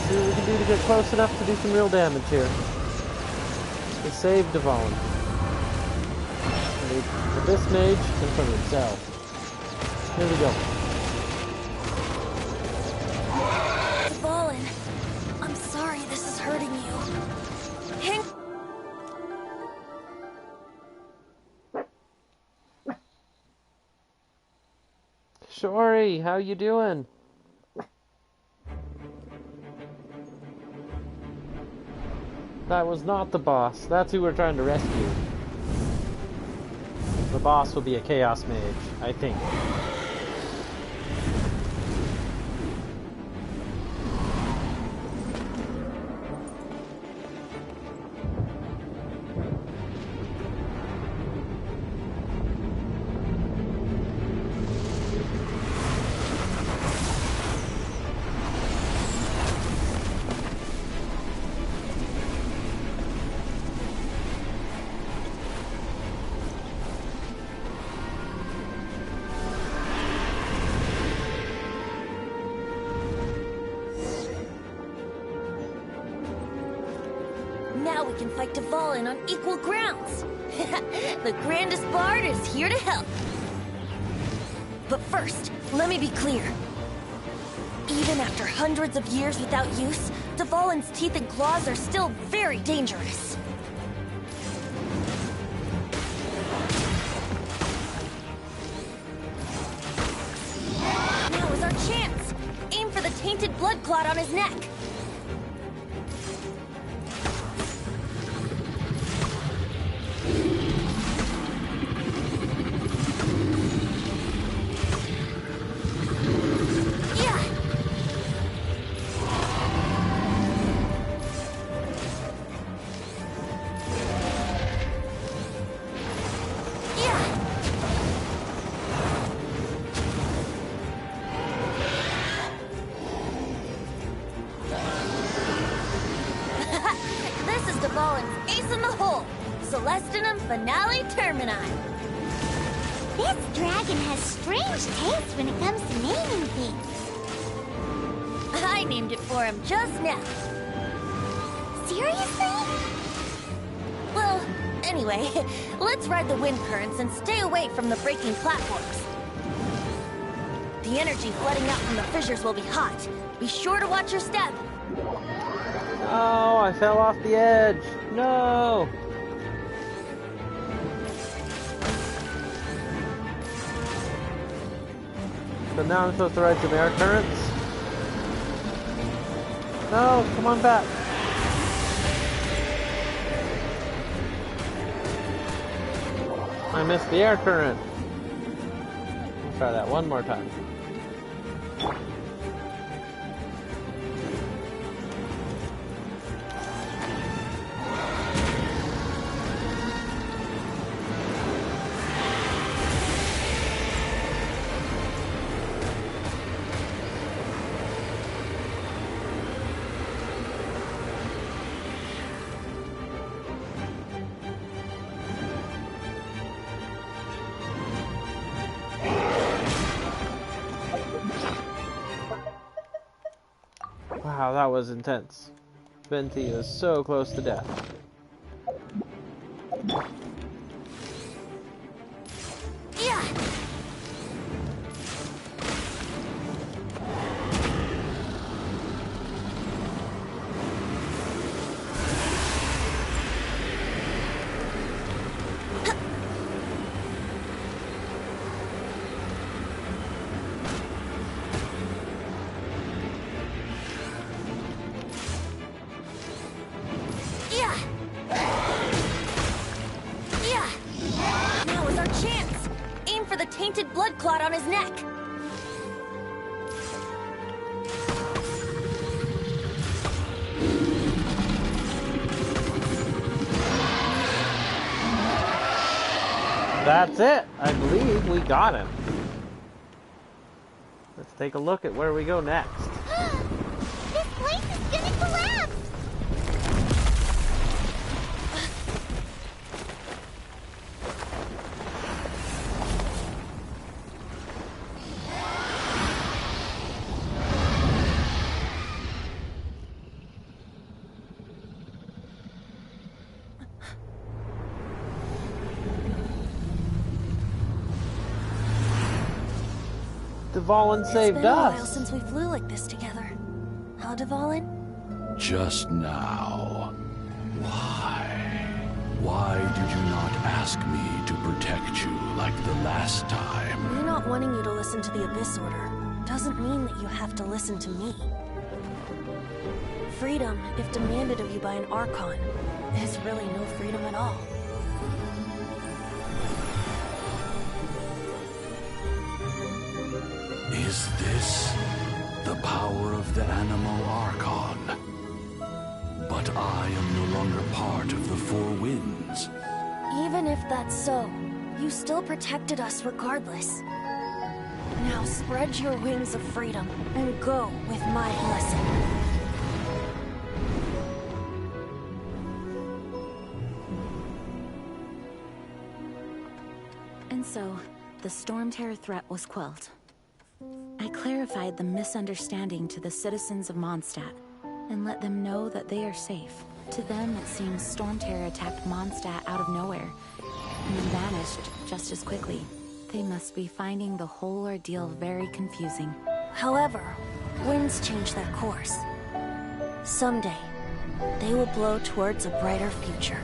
see what we can do to get close enough to do some real damage here. To save Dvalin. The Abyss Mage can from himself. Here we go. Dvalin, I'm sorry this is hurting you. Hang. Shori, how you doing? That was not the boss. That's who we're trying to rescue. The boss will be a Chaos Mage, I think. Now we can fight Dvalin on equal grounds. The grandest bard is here to help. But first, let me be clear. Even after hundreds of years without use, Dvalin's teeth and claws are still very dangerous. Now is our chance. Aim for the tainted blood clot on his neck. Dvalin's ace in the hole. Celestinum Finale Termini. This dragon has strange taste when it comes to naming things. I named it for him just now. Seriously? Well, anyway, let's ride the wind currents and stay away from the breaking platforms. The energy flooding out from the fissures will be hot. Be sure to watch your step. Oh, I fell off the edge. No! So now I'm supposed to ride some air currents? No, come on back. I missed the air current. Let's try that one more time. That was intense. Venti was so close to death. Yeah. Tainted blood clot on his neck. That's it. I believe we got him. Let's take a look at where we go next. This place is gonna collapse! Dvalin saved It's been a while us. since we flew like this together. Huh, Dvalin? Just now. Why? Why did you not ask me to protect you like the last time? Me not wanting you to listen to the Abyss Order doesn't mean that you have to listen to me. Freedom, if demanded of you by an Archon, is really no freedom at all. Is this the power of the Animo Archon? But I am no longer part of the Four Winds. Even if that's so, you still protected us regardless. Now spread your wings of freedom and go with my blessing. And so, the StormTerror threat was quelled. I clarified the misunderstanding to the citizens of Mondstadt, and let them know that they are safe. To them, it seems StormTerror attacked Mondstadt out of nowhere, and then vanished just as quickly. They must be finding the whole ordeal very confusing. However, winds change their course. Someday, they will blow towards a brighter future.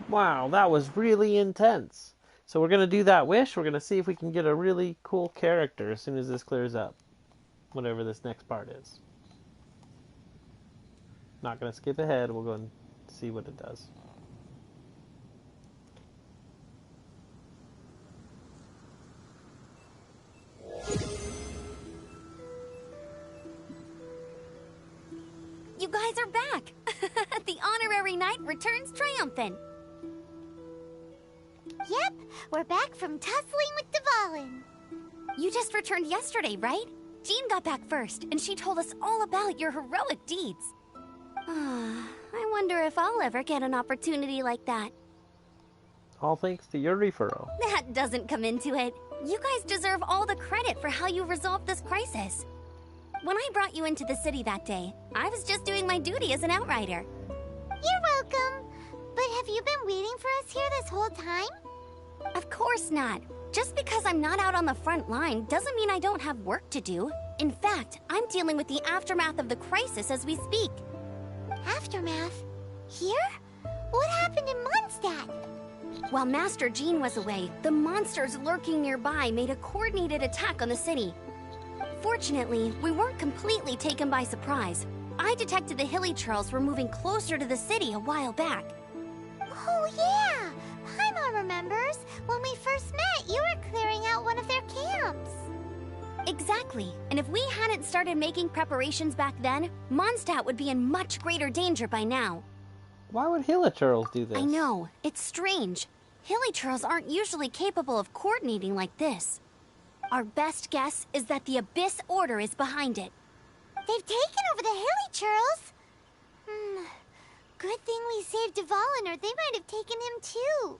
Wow, that was really intense. So we're going to do that wish. We're going to see if we can get a really cool character as soon as this clears up. Whatever this next part is. Not going to skip ahead. We'll go and see what it does. You guys are back! The honorary knight returns triumphant. Yep, we're back from tussling with Dvalin. You just returned yesterday, right? Jean got back first, and she told us all about your heroic deeds. I wonder if I'll ever get an opportunity like that. All thanks to your referral. That doesn't come into it. You guys deserve all the credit for how you resolved this crisis. When I brought you into the city that day, I was just doing my duty as an outrider. You're welcome. But have you been waiting for us here this whole time? Of course not. Just because I'm not out on the front line doesn't mean I don't have work to do. In fact, I'm dealing with the aftermath of the crisis as we speak. Aftermath? Here? What happened in Mondstadt? While Master Jean was away, the monsters lurking nearby made a coordinated attack on the city. Fortunately, we weren't completely taken by surprise. I detected the Hilly Churls were moving closer to the city a while back. Oh yeah! Paimon remembers. When we first met, you were clearing out one of their camps. Exactly. And if we hadn't started making preparations back then, Mondstadt would be in much greater danger by now. Why would Hilichurls do this? I know. It's strange. Hilly Churls aren't usually capable of coordinating like this. Our best guess is that the Abyss Order is behind it. They've taken over the Hilly Churls? Good thing we saved Dvalin, or they might have taken him too.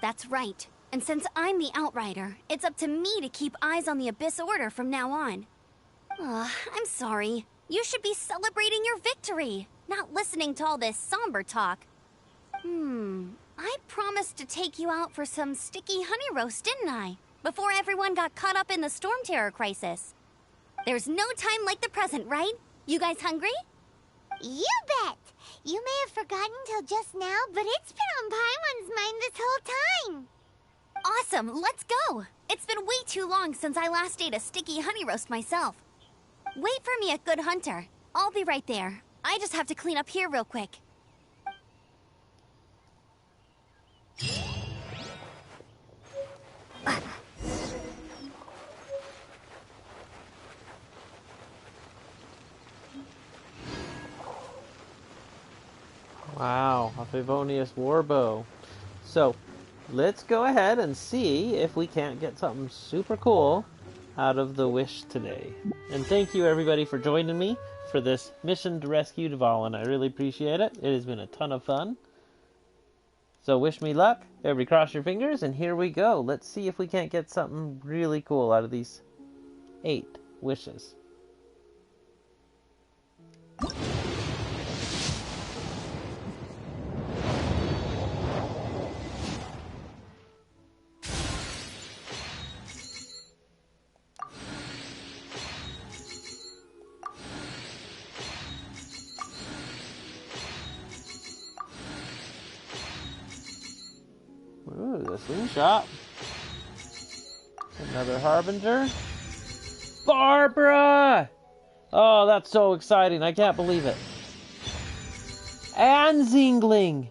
That's right. And since I'm the Outrider, it's up to me to keep eyes on the Abyss Order from now on. I'm sorry. You should be celebrating your victory, not listening to all this somber talk. I promised to take you out for some sticky honey roast, didn't I? Before everyone got caught up in the StormTerror crisis. There's no time like the present, right? You guys hungry? You bet! You may have forgotten till just now, but it's been on Paimon's mind this whole time. Awesome, let's go! It's been way too long since I last ate a sticky honey roast myself. Wait for me at Good Hunter. I'll be right there. I just have to clean up here real quick. Wow, a Favonius Warbow. So, let's go ahead and see if we can't get something super cool out of the wish today. And thank you everybody for joining me for this mission to rescue Dvalin. I really appreciate it. It has been a ton of fun. So wish me luck. Everybody cross your fingers, and here we go. Let's see if we can't get something really cool out of these 8 wishes. Ooh, the slingshot. Another Harbinger. Barbara! Oh, that's so exciting. I can't believe it. And Zingling!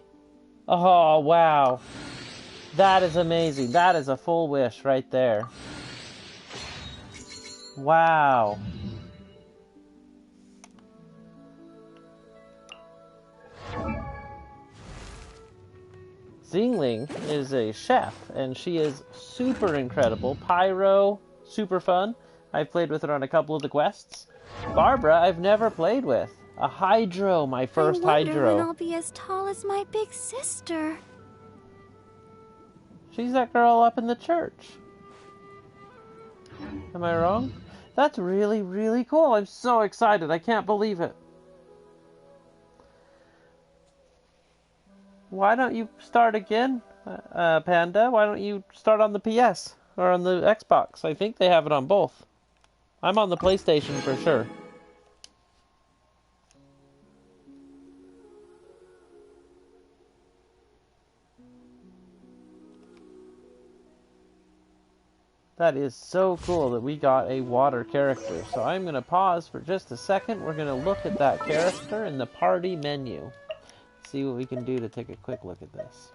Oh, wow. That is amazing. That is a full wish right there. Wow. Zingling is a chef, and she is super incredible. Pyro, super fun. I've played with her on a couple of the quests. Barbara, I've never played with. A Hydro, my first I wonder Hydro. when I'll be as tall as my big sister. She's that girl up in the church. Am I wrong? That's really, really cool. I'm so excited. I can't believe it. Why don't you start again, Panda? Why don't you start on the PS or on the Xbox? I think they have it on both. I'm on the PlayStation for sure. That is so cool that we got a water character. So I'm going to pause for just a second. We're going to look at that character in the party menu. See what we can do to take a quick look at this.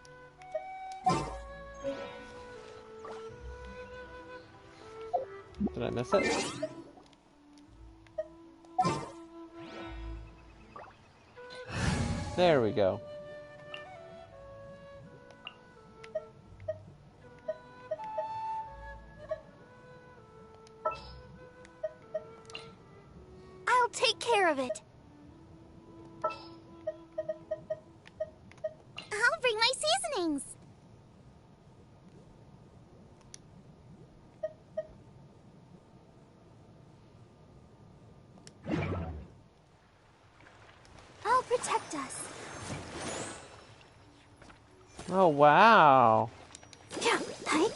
Did I miss it? There we go. I'll take care of it. I'll bring my seasonings. I'll protect us. Oh, wow. Yeah, hi.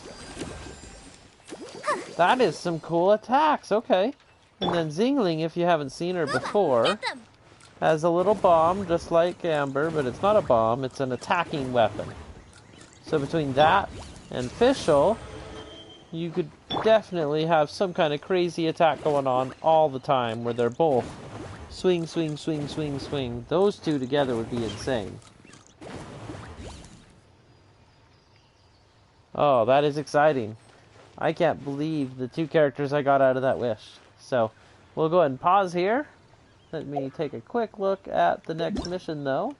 That is some cool attacks. Okay. And then Zingling, if you haven't seen her before, Get them. has a little bomb just like Amber, but it's not a bomb, it's an attacking weapon. So between that and Fischl, you could definitely have some kind of crazy attack going on all the time where they're both swing, swing, swing, swing, swing. Those two together would be insane. Oh, that is exciting. I can't believe the 2 characters I got out of that wish. So, we'll go ahead and pause here. Let me take a quick look at the next mission, though.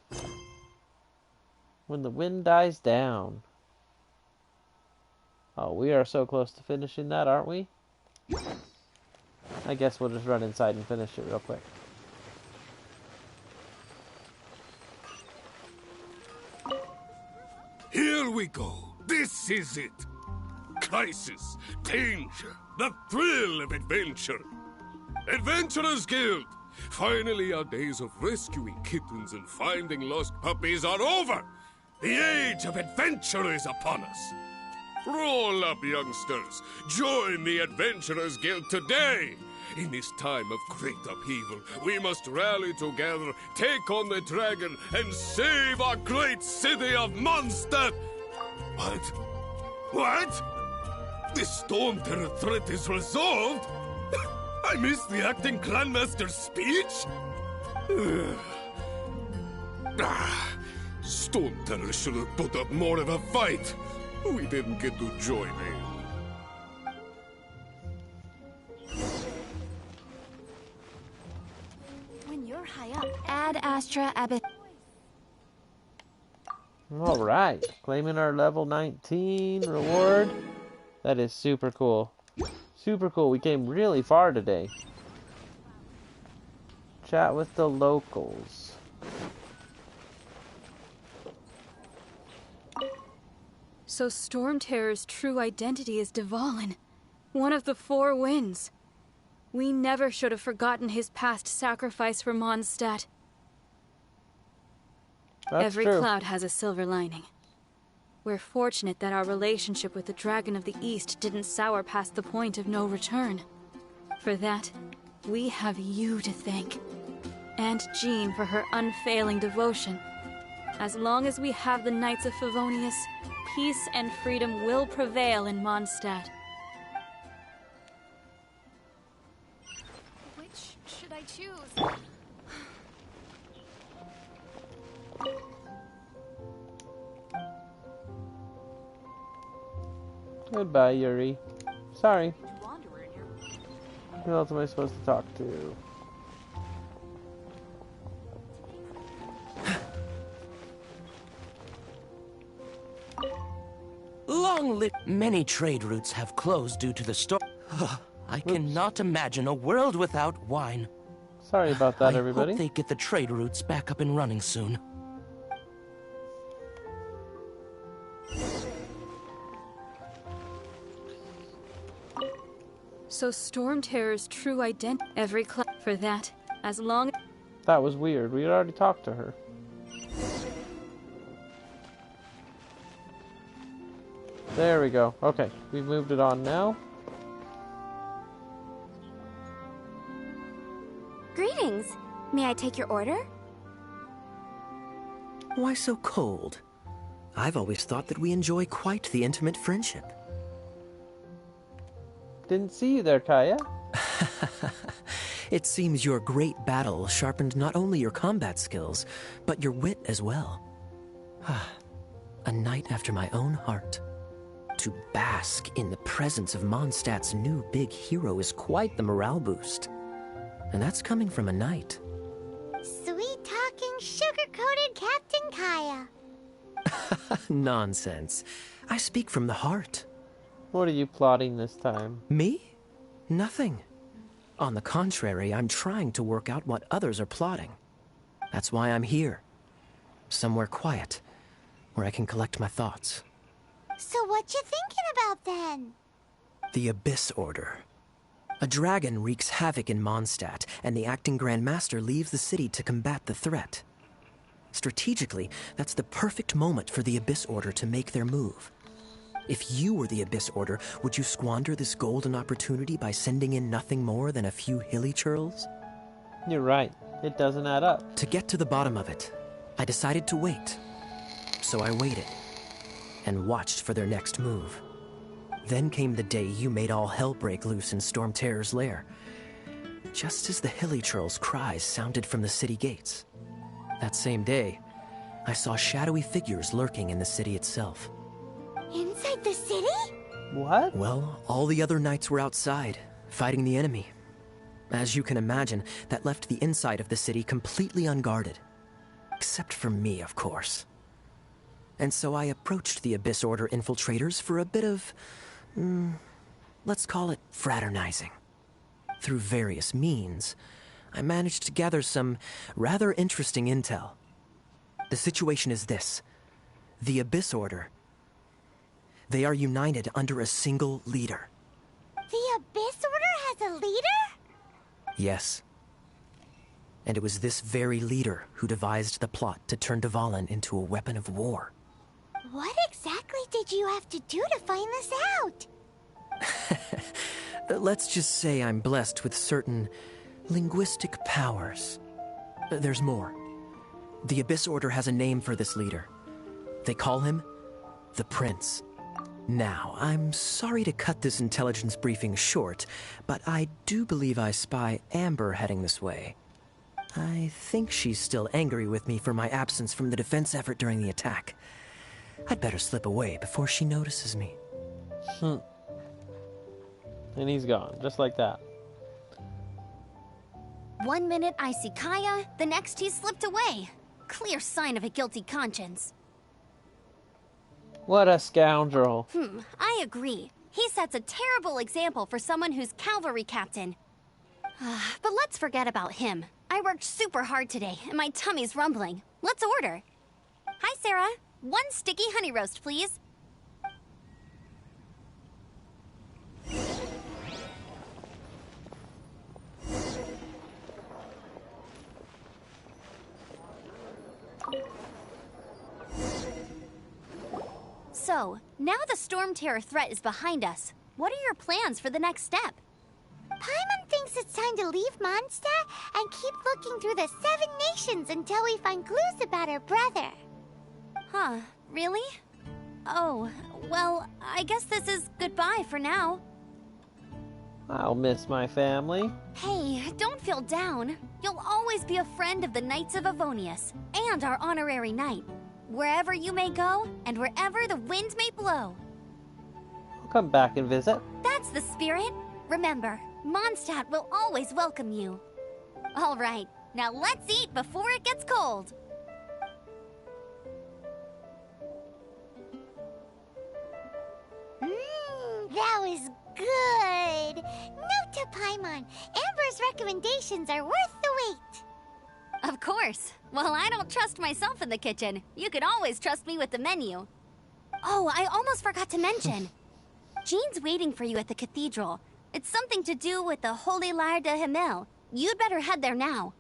When the wind dies down. Oh, we are so close to finishing that, aren't we? I guess we'll just run inside and finish it real quick. Here we go. This is it. Crisis, danger, the thrill of adventure. Adventurers Guild. Finally, our days of rescuing kittens and finding lost puppies are over. The age of adventure is upon us. Roll up, youngsters. Join the Adventurers Guild today. In this time of great upheaval, we must rally together, take on the dragon, and save our great city of Mondstadt. What? What? The StormTerror threat is resolved? I missed the acting Grandmaster's speech? StormTerror should have put up more of a fight. We didn't get to join him. When you're high up, Ad Astra Abyss. Alright, claiming our level 19 reward. That is super cool. Super cool. We came really far today. Chat with the locals. So StormTerror's true identity is Dvalin, one of the Four Winds. We never should have forgotten his past sacrifice for Mondstadt. Every cloud has a silver lining. We're fortunate that our relationship with the Dragon of the East didn't sour past the point of no return. For that, we have you to thank. And Jean for her unfailing devotion. As long as we have the Knights of Favonius, peace and freedom will prevail in Mondstadt. Which should I choose? Goodbye, Yuri. Sorry. Who else am I supposed to talk to? Many trade routes have closed due to the storm. I cannot imagine a world without wine. Sorry about that, everybody. I hope they get the trade routes back up and running soon. So StormTerror's true identity, every cloud for that, as long. That was weird. We had already talked to her. There we go. Okay, we've moved it on now. Greetings. May I take your order? Why so cold? I've always thought that we enjoy quite the intimate friendship. Didn't see you there, Kaya. It seems your great battle sharpened not only your combat skills, but your wit as well. A knight after my own heart. To bask in the presence of Mondstadt's new big hero is quite the morale boost. And that's coming from a knight. Sweet-talking, sugar-coated Captain Kaya. Nonsense. I speak from the heart. What are you plotting this time? Me? Nothing. On the contrary, I'm trying to work out what others are plotting. That's why I'm here. Somewhere quiet, where I can collect my thoughts. So what you thinking about then? The Abyss Order. A dragon wreaks havoc in Mondstadt, and the acting Grand Master leaves the city to combat the threat. Strategically, that's the perfect moment for the Abyss Order to make their move. If you were the Abyss Order, would you squander this golden opportunity by sending in nothing more than a few hilly churls? You're right. It doesn't add up. To get to the bottom of it, I decided to wait. So I waited, and watched for their next move. Then came the day you made all hell break loose in StormTerror's lair. Just as the hilly churls' cries sounded from the city gates. That same day, I saw shadowy figures lurking in the city itself. Inside the city? What? Well, all the other knights were outside, fighting the enemy. As you can imagine, that left the inside of the city completely unguarded. Except for me, of course. And so I approached the Abyss Order infiltrators for a bit of, let's call it fraternizing. Through various means, I managed to gather some rather interesting intel. The situation is this. The Abyss Order, They are united under a single leader. The Abyss Order has a leader? Yes. And it was this very leader who devised the plot to turn Dvalin into a weapon of war. What exactly did you have to do to find this out? Let's just say I'm blessed with certain linguistic powers. There's more. The Abyss Order has a name for this leader. They call him the Prince. Now, I'm sorry to cut this intelligence briefing short, but I do believe I spy Amber heading this way. I think she's still angry with me for my absence from the defense effort during the attack. I'd better slip away before she notices me. And he's gone, just like that. 1 minute I see Kaya, the next he slipped away. Clear sign of a guilty conscience. What a scoundrel. I agree. He sets a terrible example for someone who's cavalry captain. But let's forget about him. I worked super hard today, and my tummy's rumbling. Let's order. Hi, Sarah. 1 sticky honey roast, please. So, now the StormTerror threat is behind us. What are your plans for the next step? Paimon thinks it's time to leave Mondstadt and keep looking through the 7 nations until we find clues about her brother. Huh, really? Oh, well, I guess this is goodbye for now. I'll miss my family. Hey, don't feel down. You'll always be a friend of the Knights of Avonius, and our honorary knight. Wherever you may go, and wherever the wind may blow. I'll come back and visit. That's the spirit. Remember, Mondstadt will always welcome you. All right, now let's eat before it gets cold. That was good. Note to Paimon, Amber's recommendations are worth the wait. Of course. Well, I don't trust myself in the kitchen. You can always trust me with the menu. Oh, I almost forgot to mention. Jean's waiting for you at the cathedral. It's something to do with the Holy Lyre de Himmel. You'd better head there now.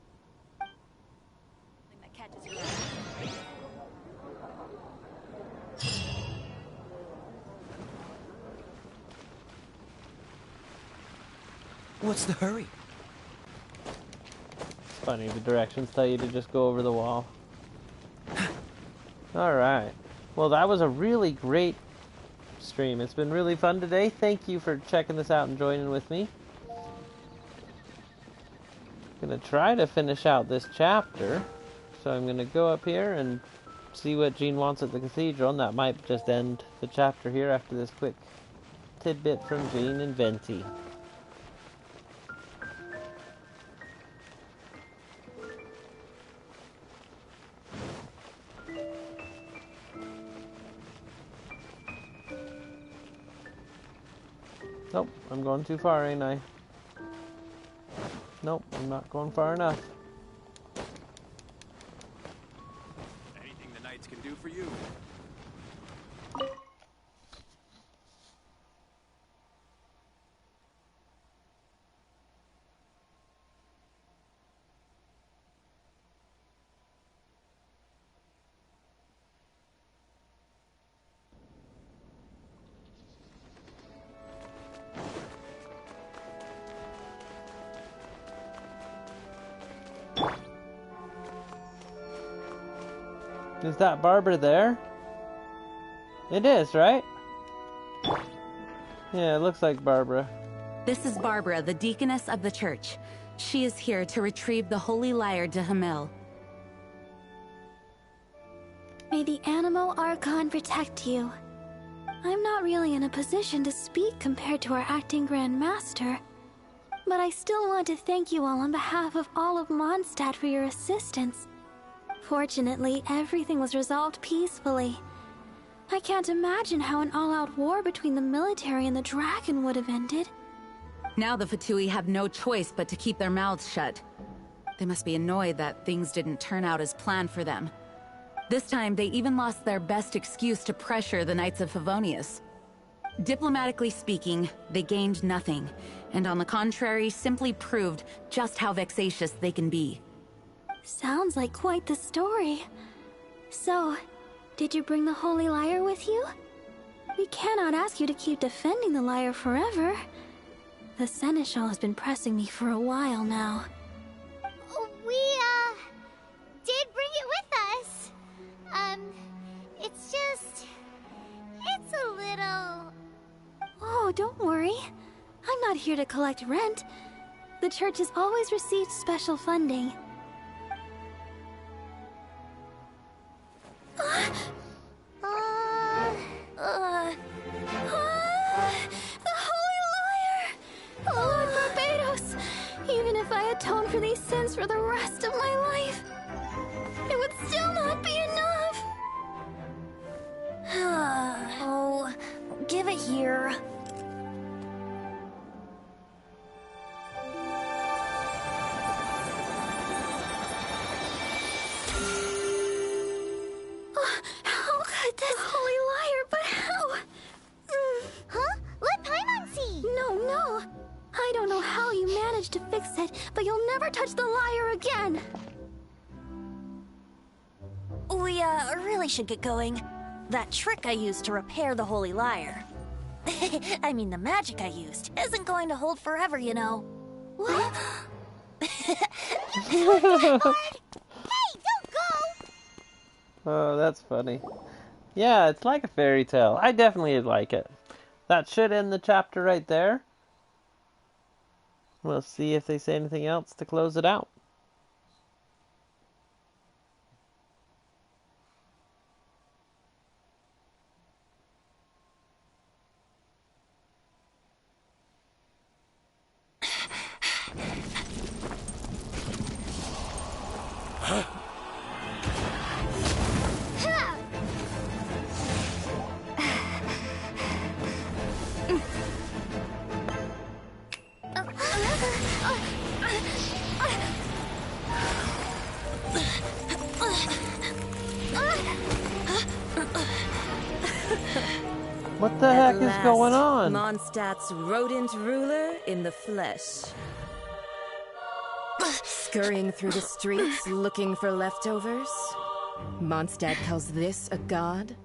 What's the hurry? It's funny, the directions tell you to just go over the wall. Alright. Well, that was a really great stream. It's been really fun today. Thank you for checking this out and joining with me. I'm gonna try to finish out this chapter. So I'm gonna go up here and see what Jean wants at the cathedral, and that might just end the chapter here after this quick tidbit from Jean and Venti. Nope, I'm going too far, ain't I? Nope, I'm not going far enough. Anything the Knights can do for you. Is that Barbara there? It is, right? Yeah, it looks like Barbara. This is Barbara, the deaconess of the church. She is here to retrieve the Holy Lyre de Himmel. May the Animo Archon protect you. I'm not really in a position to speak compared to our acting Grand Master, but I still want to thank you all on behalf of all of Mondstadt for your assistance. Fortunately, everything was resolved peacefully. I can't imagine how an all-out war between the military and the dragon would have ended. Now the Fatui have no choice but to keep their mouths shut. They must be annoyed that things didn't turn out as planned for them. This time, they even lost their best excuse to pressure the Knights of Favonius. Diplomatically speaking, they gained nothing, and on the contrary, simply proved just how vexatious they can be. Sounds like quite the story. So, did you bring the Holy Lyre with you? We cannot ask you to keep defending the lyre forever. The Seneschal has been pressing me for a while now. We, did bring it with us. It's just... it's a little... Oh, don't worry. I'm not here to collect rent. The church has always received special funding. The Holy Lyre! Lord Barbados! Even if I atone for these sins for the rest of my life, it would still not be enough! Oh, give it here. How could this Holy Lyre, but how? Huh? Let Paimon see! No. I don't know how you managed to fix it, but you'll never touch the lyre again! We, really should get going. That trick I used to repair the Holy Lyre. I mean, the magic I used isn't going to hold forever, you know. What? Hey, don't go! Oh, that's funny. Yeah, it's like a fairy tale. I definitely like it. That should end the chapter right there. We'll see if they say anything else to close it out. What the heck is going on? Mondstadt's rodent ruler in the flesh. Scurrying through the streets looking for leftovers. Mondstadt calls this a god?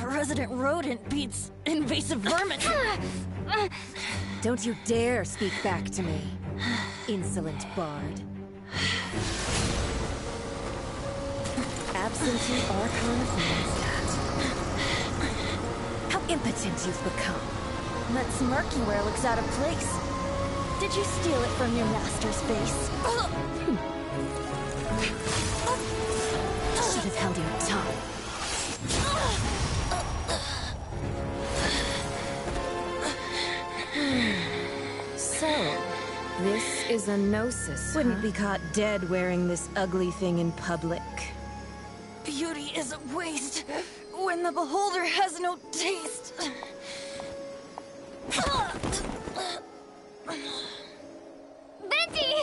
Resident rodent beats invasive vermin. Don't you dare speak back to me, insolent bard. Absentee Archon of Mondstadt. How impotent you've become. That smirk you wear looks out of place. Did you steal it from your master's face? Should have held your tongue. So, this is a gnosis. Wouldn't be caught dead wearing this ugly thing in public. Beauty is a waste when the beholder has no taste. Venti!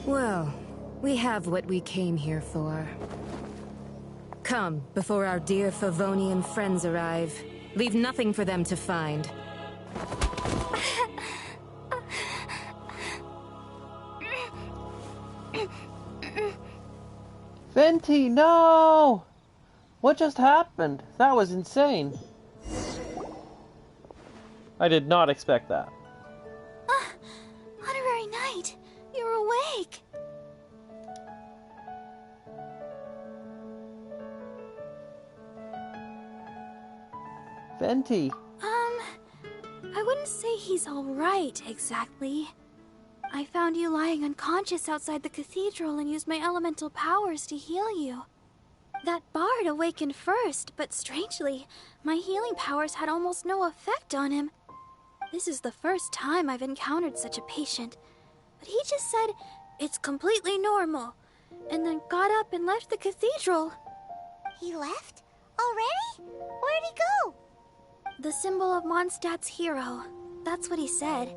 Well, we have what we came here for. Come, before our dear Favonian friends arrive. Leave nothing for them to find. Venti, no! What just happened? That was insane. I did not expect that. Honorary Knight, you're awake. Venti. I wouldn't say he's alright, exactly. I found you lying unconscious outside the cathedral and used my elemental powers to heal you. That bard awakened first, but strangely, my healing powers had almost no effect on him. This is the first time I've encountered such a patient, but he just said it's completely normal, and then got up and left the cathedral. He left? Already? Where'd he go? The symbol of Mondstadt's hero. That's what he said.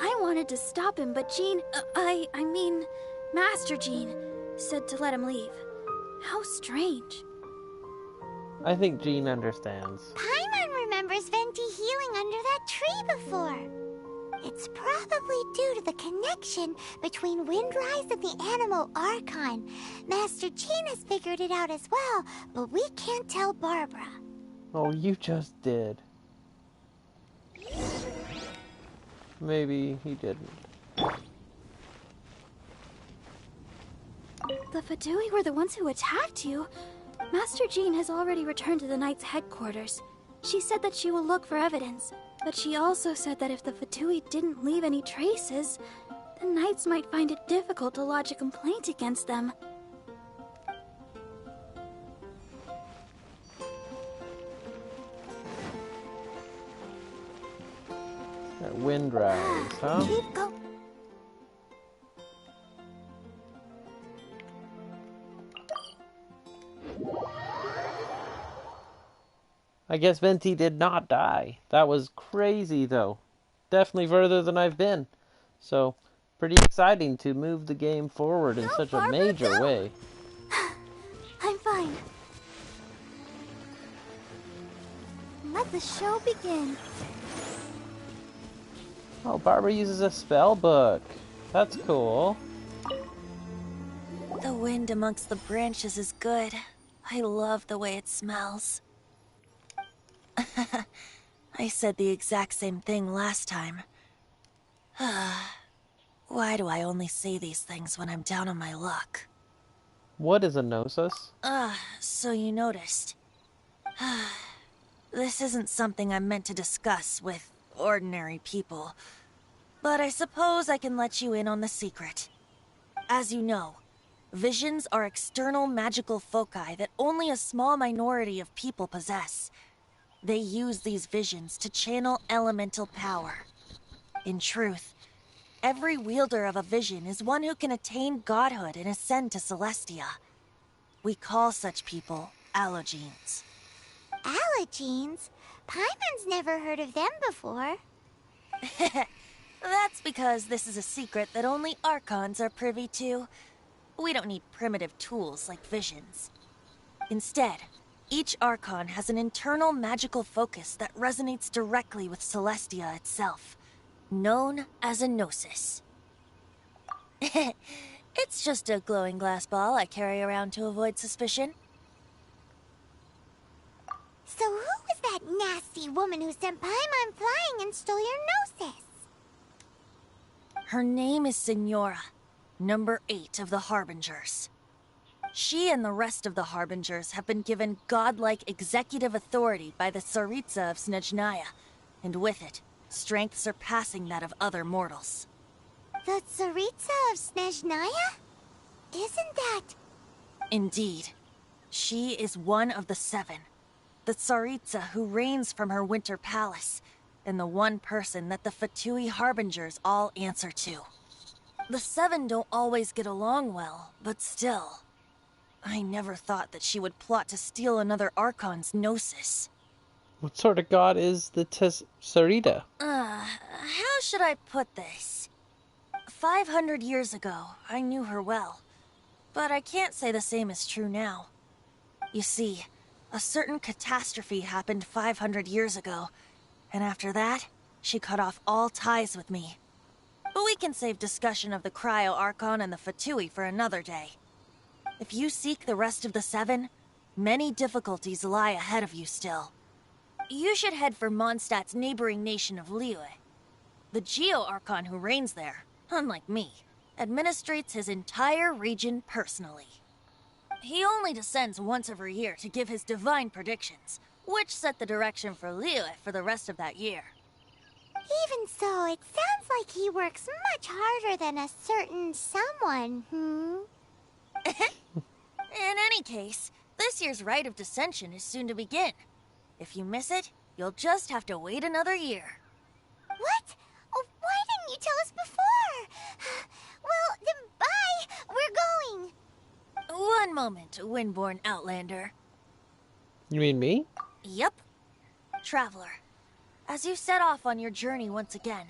I wanted to stop him, but Jean, I mean, Master Jean, said to let him leave. How strange. I think Jean understands. Paimon remembers Venti healing under that tree before. It's probably due to the connection between Windrise and the Animal Archon. Master Jean has figured it out as well, but we can't tell Barbara. Oh, you just did. Maybe he didn't. The Fatui were the ones who attacked you. Master Jean has already returned to the Knight's headquarters. She said that she will look for evidence, but she also said that if the Fatui didn't leave any traces, the Knights might find it difficult to lodge a complaint against them. That Windrise, huh? Keep going. I guess Venti did not die. That was crazy, though. Definitely further than I've been. So, pretty exciting to move the game forward in such a major way. I'm fine. Let the show begin. Oh, Barbara uses a spell book. That's cool. The wind amongst the branches is good. I love the way it smells. I said the exact same thing last time. Why do I only say these things when I'm down on my luck? What is a gnosis? So you noticed. This isn't something I'm meant to discuss with ordinary people, but I suppose I can let you in on the secret. As you know, visions are external magical foci that only a small minority of people possess. They use these visions to channel elemental power. In truth, every wielder of a vision is one who can attain godhood and ascend to Celestia. We call such people allogenes. Allogenes? Paimon's never heard of them before. That's because this is a secret that only Archons are privy to. We don't need primitive tools like visions. Instead, each Archon has an internal magical focus that resonates directly with Celestia itself, known as a gnosis. It's just a glowing glass ball I carry around to avoid suspicion. So who was that nasty woman who sent Paimon flying and stole your gnosis? Her name is Signora, number 8 of the Harbingers. She and the rest of the Harbingers have been given godlike executive authority by the Tsaritsa of Snezhnaya, and with it, strength surpassing that of other mortals. The Tsaritsa of Snezhnaya? Isn't that... Indeed. She is one of the 7. The Tsaritsa who reigns from her winter palace, and the one person that the Fatui Harbingers all answer to. The 7 don't always get along well, but still... I never thought that she would plot to steal another Archon's gnosis. What sort of god is the Tsarita? How should I put this? 500 years ago, I knew her well. But I can't say the same is true now. You see, a certain catastrophe happened 500 years ago, and after that, she cut off all ties with me. But we can save discussion of the Cryo Archon and the Fatui for another day. If you seek the rest of the 7, many difficulties lie ahead of you still. You should head for Mondstadt's neighboring nation of Liyue. The Geo-Archon who reigns there, unlike me, administrates his entire region personally. He only descends once every year to give his divine predictions, which set the direction for Liyue for the rest of that year. Even so, it sounds like he works much harder than a certain someone, In any case, this year's Rite of Descension is soon to begin. If you miss it, you'll just have to wait another year. What? Oh, why didn't you tell us before? Well, then bye! We're going! One moment, Windborn Outlander. You mean me? Yep. Traveler, as you set off on your journey once again,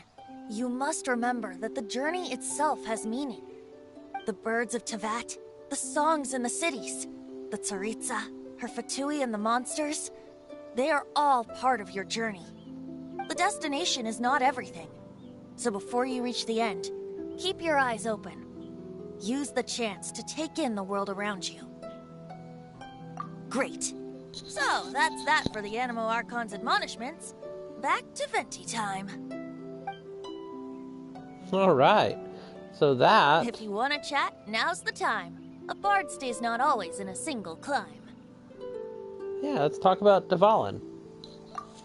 you must remember that the journey itself has meaning. The birds of Tevat, the songs in the cities, the Tsaritsa, her Fatui and the monsters, they are all part of your journey. The destination is not everything. So before you reach the end, keep your eyes open. Use the chance to take in the world around you. Great. So, that's that for the Animo Archon's admonishments. Back to Venti time. Alright. So that... If you want to chat, now's the time. A bard stays not always in a single climb. Yeah, let's talk about Dvalin.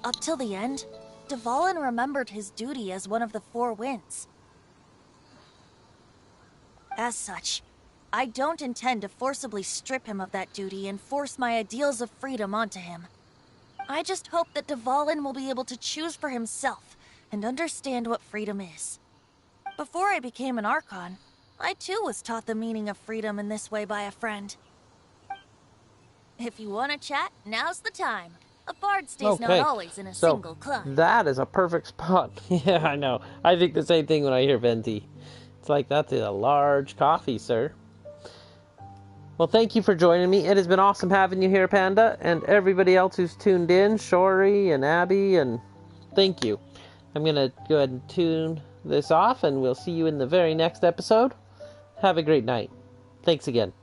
Up till the end, Dvalin remembered his duty as one of the Four Winds. As such, I don't intend to forcibly strip him of that duty and force my ideals of freedom onto him. I just hope that Dvalin will be able to choose for himself and understand what freedom is. Before I became an Archon, I too was taught the meaning of freedom in this way by a friend. If you want to chat, now's the time. A bard stays not always in a single climb. That is a perfect spot. Yeah, I know. I think the same thing when I hear Venti. It's like, that's a large coffee, sir. Well, thank you for joining me. It has been awesome having you here, Panda, and everybody else who's tuned in, Shori and Abby, and thank you. I'm going to go ahead and tune this off, and we'll see you in the very next episode. Have a great night. Thanks again.